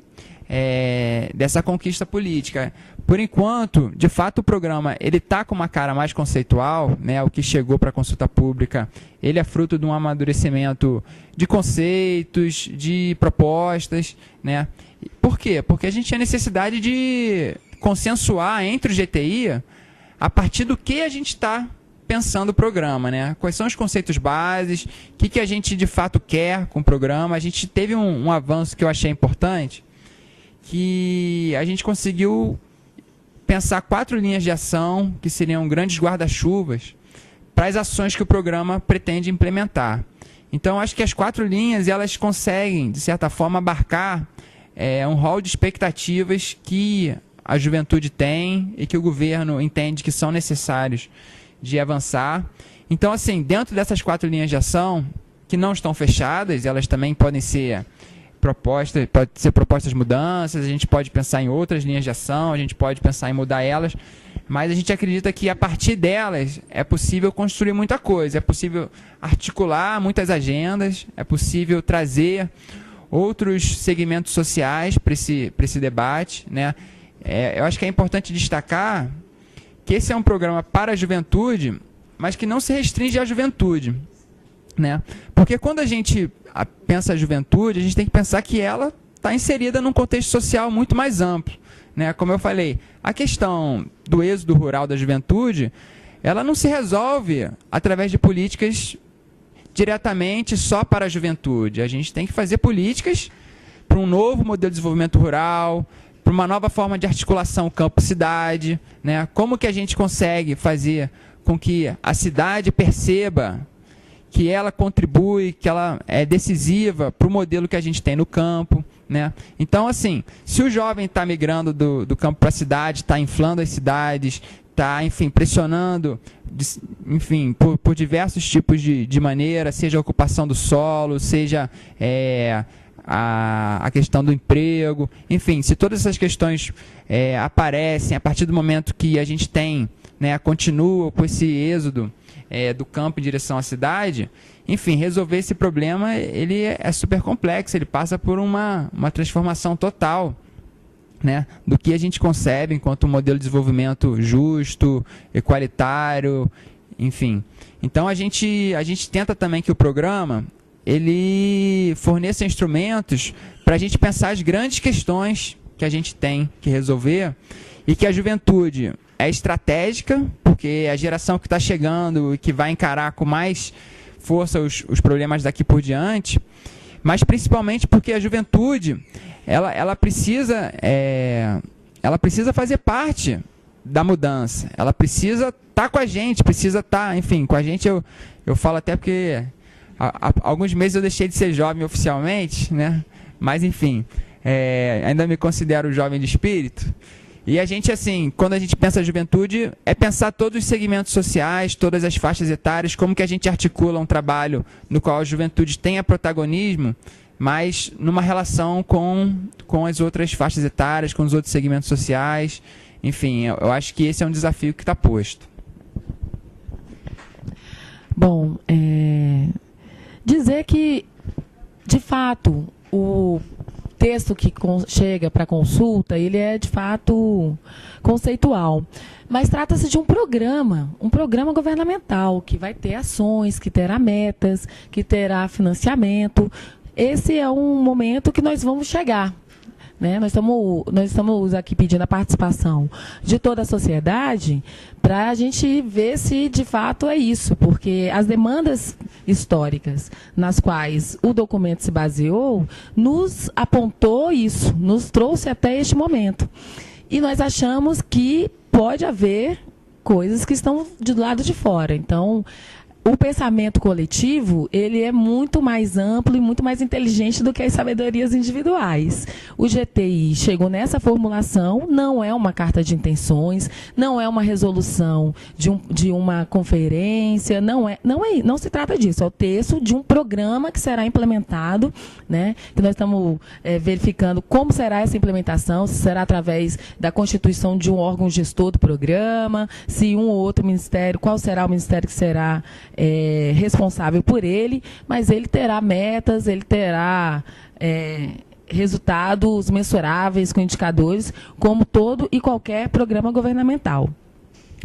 conquista política. Por enquanto, de fato, o programa está com uma cara mais conceitual, né? O que chegou para a consulta pública, ele é fruto de um amadurecimento de conceitos, de propostas, né? Por quê? Porque a gente tinha necessidade de consensuar entre o GTI a partir do que a gente está pensando o programa, né? Quais são os conceitos bases, o que a gente de fato quer com o programa. A gente teve um avanço que eu achei importante, que a gente conseguiu pensar 4 linhas de ação, que seriam grandes guarda-chuvas, para as ações que o programa pretende implementar. Então, acho que as 4 linhas, elas conseguem, de certa forma, abarcar um rol de expectativas que a juventude tem e que o governo entende que são necessários de avançar. Então, assim, dentro dessas 4 linhas de ação, que não estão fechadas, elas também podem ser propostas mudanças, a gente pode pensar em outras linhas de ação, a gente pode pensar em mudar elas, mas a gente acredita que a partir delas é possível construir muita coisa, é possível articular muitas agendas, é possível trazer outros segmentos sociais para esse debate, né? Eu acho que é importante destacar que esse é um programa para a juventude, mas que não se restringe à juventude, né? Porque quando a gente pensa a juventude, a gente tem que pensar que ela está inserida num contexto social muito mais amplo, né? Como eu falei, a questão do êxodo rural da juventude, ela não se resolve através de políticas diretamente só para a juventude. A gente tem que fazer políticas para um novo modelo de desenvolvimento rural, para uma nova forma de articulação campo-cidade, né? Como que a gente consegue fazer com que a cidade perceba que ela contribui, que ela é decisiva para o modelo que a gente tem no campo, né? Então, assim, se o jovem está migrando do campo para a cidade, está inflando as cidades, está, enfim, pressionando, enfim, por diversos tipos de maneira, seja a ocupação do solo, seja a questão do emprego, enfim, se todas essas questões aparecem a partir do momento que a gente tem, né, continua com esse êxodo do campo em direção à cidade, enfim, resolver esse problema ele é super complexo, ele passa por uma transformação total, né, do que a gente concebe enquanto um modelo de desenvolvimento justo, equalitário, enfim. Então a gente tenta também que o programa ele forneça instrumentos para a gente pensar as grandes questões que a gente tem que resolver e que a juventude é estratégica, porque é a geração que está chegando e que vai encarar com mais força os problemas daqui por diante, mas principalmente porque a juventude ela precisa fazer parte da mudança, ela precisa estar com a gente, precisa estar, enfim, com a gente eu falo até porque há alguns meses eu deixei de ser jovem oficialmente, né? Mas enfim, ainda me considero jovem de espírito. E a gente, assim, quando a gente pensa a juventude, é pensar todos os segmentos sociais, todas as faixas etárias, como que a gente articula um trabalho no qual a juventude tenha protagonismo, mas numa relação com as outras faixas etárias, com os outros segmentos sociais. Enfim, eu acho que esse é um desafio que está posto. Bom, dizer que, de fato, o texto que chega para consulta, ele é, de fato, conceitual. Mas trata-se de um programa governamental, que vai ter ações, que terá metas, que terá financiamento. Esse é um momento que nós vamos chegar, né? Nós estamos aqui pedindo a participação de toda a sociedade para a gente ver se de fato é isso, porque as demandas históricas nas quais o documento se baseou nos apontou isso, nos trouxe até este momento. E nós achamos que pode haver coisas que estão do lado de fora. Então, o pensamento coletivo, ele é muito mais amplo e muito mais inteligente do que as sabedorias individuais. O GTI chegou nessa formulação, não é uma carta de intenções, não é uma resolução de uma conferência, não se trata disso, é o texto de um programa que será implementado, né, que nós estamos verificando como será essa implementação, se será através da constituição de um órgão gestor do programa, se um ou outro ministério, qual será o ministério que será responsável por ele, mas ele terá metas, ele terá resultados mensuráveis com indicadores, como todo e qualquer programa governamental.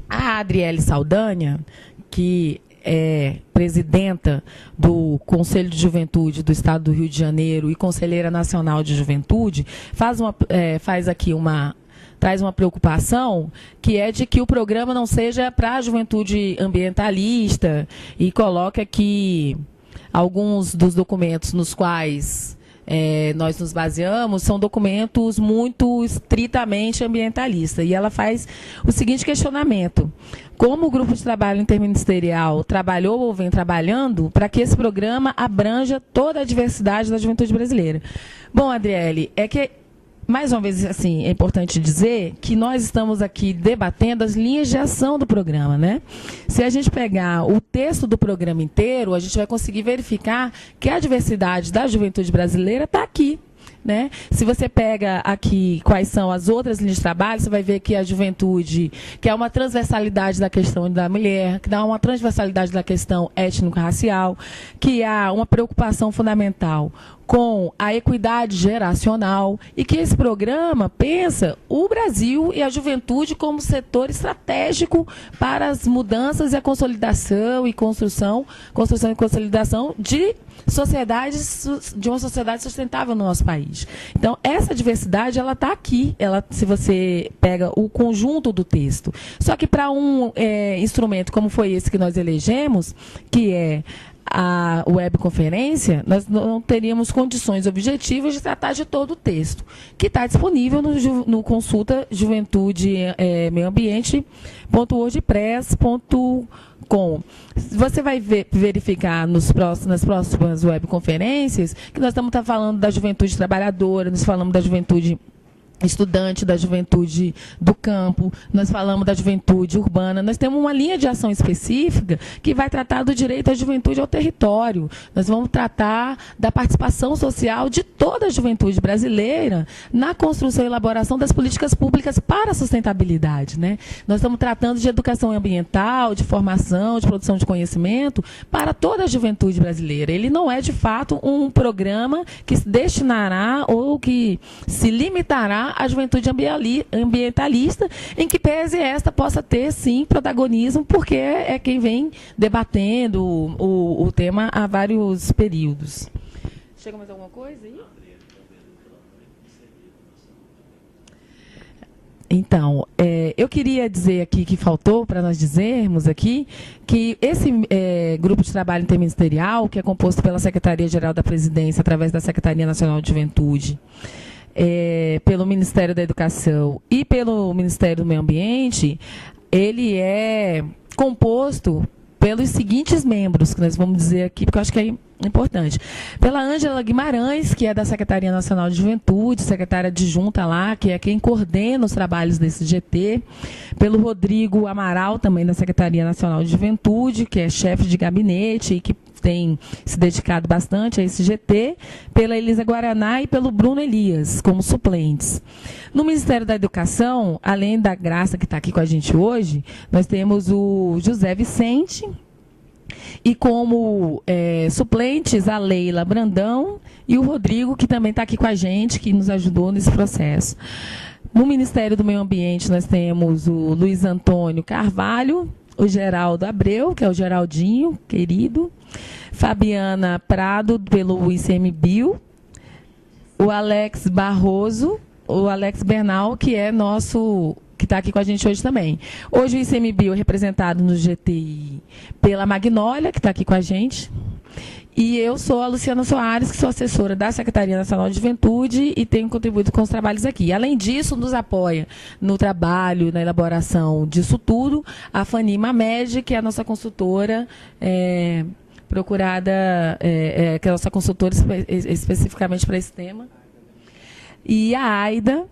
A Adriele Saldanha, que é presidenta do Conselho de Juventude do Estado do Rio de Janeiro e conselheira nacional de juventude, traz uma preocupação, que é de que o programa não seja para a juventude ambientalista, e coloca que alguns dos documentos nos quais nós nos baseamos são documentos muito estritamente ambientalistas. E ela faz o seguinte questionamento: como o grupo de trabalho interministerial trabalhou ou vem trabalhando para que esse programa abranja toda a diversidade da juventude brasileira? Bom, Adriele, é que mais uma vez, assim, é importante dizer que nós estamos aqui debatendo as linhas de ação do programa, né? Se a gente pegar o texto do programa inteiro, a gente vai conseguir verificar que a diversidade da juventude brasileira está aqui. Né? Se você pega aqui quais são as outras linhas de trabalho, você vai ver que a juventude, que é uma transversalidade da questão da mulher, que dá uma transversalidade da questão étnico-racial, que há uma preocupação fundamental com a equidade geracional e que esse programa pensa o Brasil e a juventude como setor estratégico para as mudanças e a consolidação e construção e consolidação de uma sociedade sustentável no nosso país. Então, essa diversidade, ela está aqui, se você pega o conjunto do texto. Só que para um instrumento como foi esse que nós elegemos, que é a webconferência, nós não teríamos condições objetivas de tratar de todo o texto, que está disponível no consulta juventude meio ambiente.wordpress.com. Você vai verificar nas próximas webconferências que nós estamos falando da juventude trabalhadora, nós falamos da juventude estudante, da juventude do campo, nós falamos da juventude urbana, nós temos uma linha de ação específica que vai tratar do direito à juventude ao território, nós vamos tratar da participação social de toda a juventude brasileira na construção e elaboração das políticas públicas para a sustentabilidade, né? Nós estamos tratando de educação ambiental, de formação, de produção de conhecimento para toda a juventude brasileira. Ele não é, de fato, um programa que se destinará ou que se limitará a juventude ambientalista, em que pese esta possa ter, sim, protagonismo, porque é quem vem debatendo o tema há vários períodos. Chega mais alguma coisa aí? Então, eu queria dizer aqui que faltou para nós dizermos aqui que esse grupo de trabalho interministerial, que é composto pela Secretaria-Geral da Presidência, através da Secretaria Nacional de Juventude, pelo Ministério da Educação e pelo Ministério do Meio Ambiente, ele é composto pelos seguintes membros, que nós vamos dizer aqui, porque eu acho que é importante. Pela Ângela Guimarães, que é da Secretaria Nacional de Juventude, secretária adjunta lá, que é quem coordena os trabalhos desse GT. Pelo Rodrigo Amaral, também da Secretaria Nacional de Juventude, que é chefe de gabinete e que tem se dedicado bastante a esse GT, pela Elisa Guaraná e pelo Bruno Elias, como suplentes. No Ministério da Educação, além da Graça, que está aqui com a gente hoje, nós temos o José Vicente, e como suplentes a Leila Brandão e o Rodrigo, que também está aqui com a gente, que nos ajudou nesse processo. No Ministério do Meio Ambiente, nós temos o Luiz Antônio Carvalho, o Geraldo Abreu, que é o Geraldinho, querido, Fabiana Prado, pelo ICMBio, o Alex Barroso, o Alex Bernal, que é nosso, que está aqui com a gente hoje também. Hoje o ICMBio é representado no GTI pela Magnólia, que está aqui com a gente. E eu sou a Luciana Soares, que sou assessora da Secretaria Nacional de Juventude e tenho contribuído com os trabalhos aqui. Além disso, nos apoia no trabalho, na elaboração disso tudo, a Fanny Mamed, que é a nossa consultora procurada, que é a nossa consultora especificamente para esse tema. E a Aida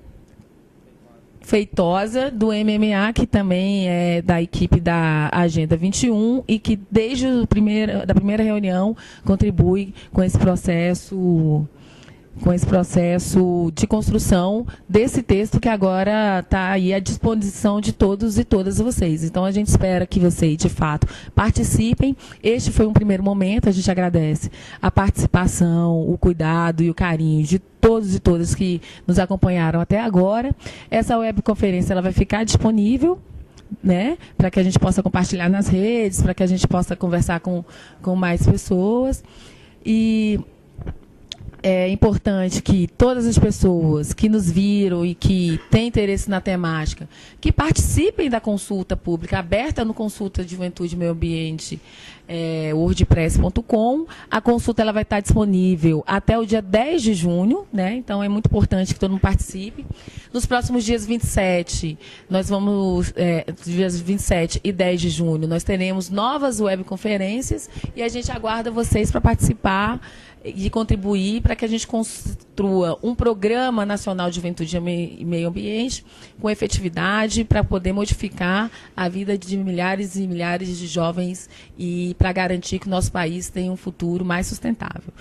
Feitosa, do MMA, que também é da equipe da Agenda 21 e que, desde da primeira reunião, contribui com esse processo de construção desse texto que agora está aí à disposição de todos e todas vocês. Então, a gente espera que vocês, de fato, participem. Este foi um primeiro momento, a gente agradece a participação, o cuidado e o carinho de todos e todas que nos acompanharam até agora. Essa webconferência ela vai ficar disponível, né, para que a gente possa compartilhar nas redes, para que a gente possa conversar com mais pessoas. E é importante que todas as pessoas que nos viram e que têm interesse na temática, que participem da consulta pública aberta no Consulta de Juventude e Meio Ambiente, wordpress.com. A consulta ela vai estar disponível até o dia 10 de junho, né? Então é muito importante que todo mundo participe. Nos próximos dias 27, dias 27 e 10 de junho, nós teremos novas webconferências e a gente aguarda vocês para participar de contribuir para que a gente construa um programa nacional de juventude e meio ambiente com efetividade para poder modificar a vida de milhares e milhares de jovens e para garantir que o nosso país tenha um futuro mais sustentável.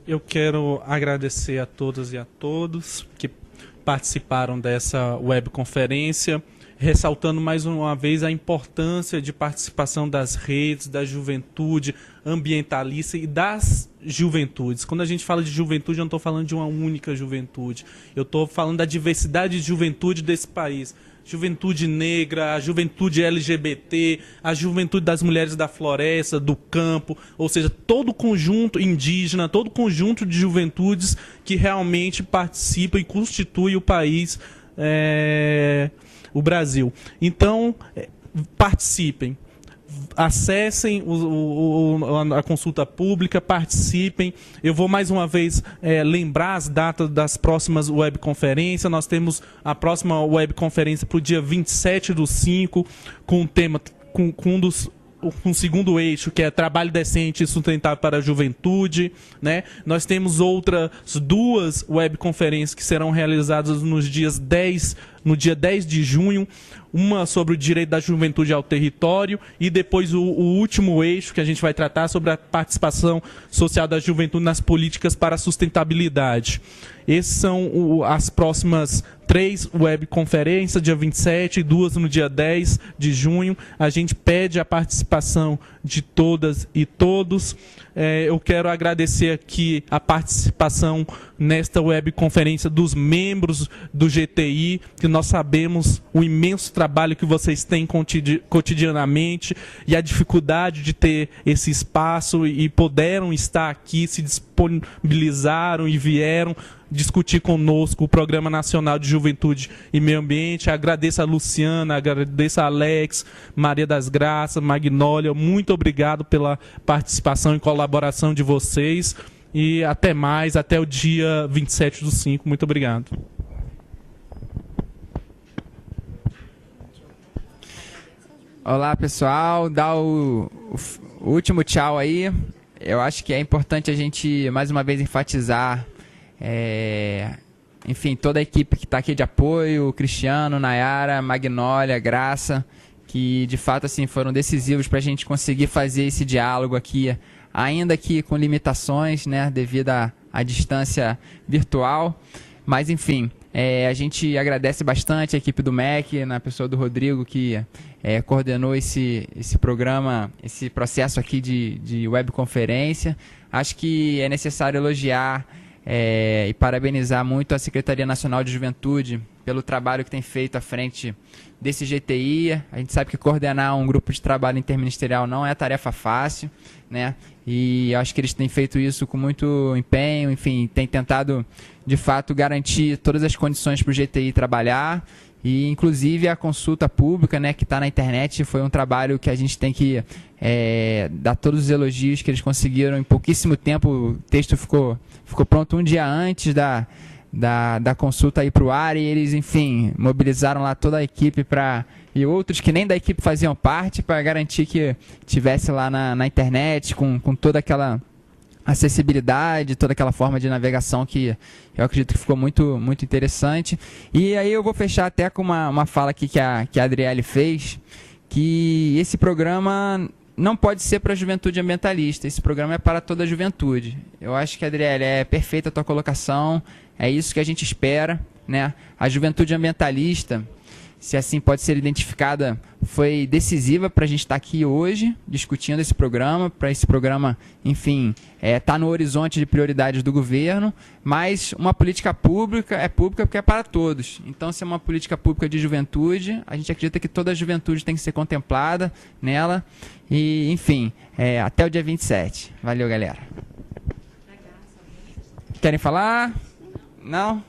Eu quero agradecer a todas e a todos que participaram dessa webconferência, ressaltando mais uma vez a importância de participação das redes, da juventude ambientalista e das juventudes. Quando a gente fala de juventude, eu não estou falando de uma única juventude. Eu estou falando da diversidade de juventude desse país. Juventude negra, a juventude LGBT, a juventude das mulheres da floresta, do campo, ou seja, todo o conjunto indígena, todo o conjunto de juventudes que realmente participam e constituem o país, o Brasil. Então, participem. Acessem a consulta pública, participem. Eu vou mais uma vez lembrar as datas das próximas webconferências. Nós temos a próxima webconferência para o dia 27/5, com o tema, com um segundo eixo, que é trabalho decente e sustentável para a juventude, né? Nós temos outras 2 webconferências que serão realizadas no dia 10 de junho, uma sobre o direito da juventude ao território e depois o último eixo que a gente vai tratar sobre a participação social da juventude nas políticas para a sustentabilidade. Essas são as próximas 3 webconferências, dia 27 e 2 no dia 10 de junho. A gente pede a participação de todas e todos. Eu quero agradecer aqui a participação nesta webconferência dos membros do GTI, que nós sabemos o imenso trabalho que vocês têm cotidianamente e a dificuldade de ter esse espaço e puderam estar aqui, se disponibilizaram e vieram discutir conosco o Programa Nacional de Juventude e Meio Ambiente. Agradeço a Luciana, agradeço a Alex, Maria das Graças, Magnólia. Muito obrigado pela participação e colaboração de vocês. E até mais, até o dia 27/5. Muito obrigado. Olá, pessoal. Dá o último tchau aí. Eu acho que é importante a gente, mais uma vez, enfatizar enfim, toda a equipe que está aqui de apoio, Cristiano, Nayara, Magnólia, Graça, que de fato assim, foram decisivos para a gente conseguir fazer esse diálogo aqui, ainda que com limitações, né, devido à distância virtual. Mas enfim, a gente agradece bastante a equipe do MEC, na pessoa do Rodrigo, que coordenou esse programa, esse processo aqui de webconferência. Acho que é necessário elogiar e parabenizar muito a Secretaria Nacional de Juventude pelo trabalho que tem feito à frente desse GTI. A gente sabe que coordenar um grupo de trabalho interministerial não é tarefa fácil, né? E acho que eles têm feito isso com muito empenho, enfim, têm tentado, de fato, garantir todas as condições para o GTI trabalhar. E, inclusive, a consulta pública, né, que está na internet, foi um trabalho que a gente tem que dar todos os elogios que eles conseguiram em pouquíssimo tempo. O texto ficou pronto um dia antes da consulta ir para o ar, e eles, enfim, mobilizaram lá toda a equipe e outros que nem da equipe faziam parte, para garantir que tivesse lá na internet, com toda aquela acessibilidade, toda aquela forma de navegação que eu acredito que ficou muito, muito interessante. E aí eu vou fechar até com uma fala aqui que a Adriele fez, que esse programa não pode ser para a juventude ambientalista, esse programa é para toda a juventude. Eu acho que, Adriele, é perfeita a tua colocação, é isso que a gente espera, né? A juventude ambientalista, se assim pode ser identificada, foi decisiva para a gente estar aqui hoje discutindo esse programa, para esse programa, enfim, estar no horizonte de prioridades do governo, mas uma política pública é pública porque é para todos. Então, se é uma política pública de juventude, a gente acredita que toda a juventude tem que ser contemplada nela. E, enfim, até o dia 27. Valeu, galera. Querem falar? Não?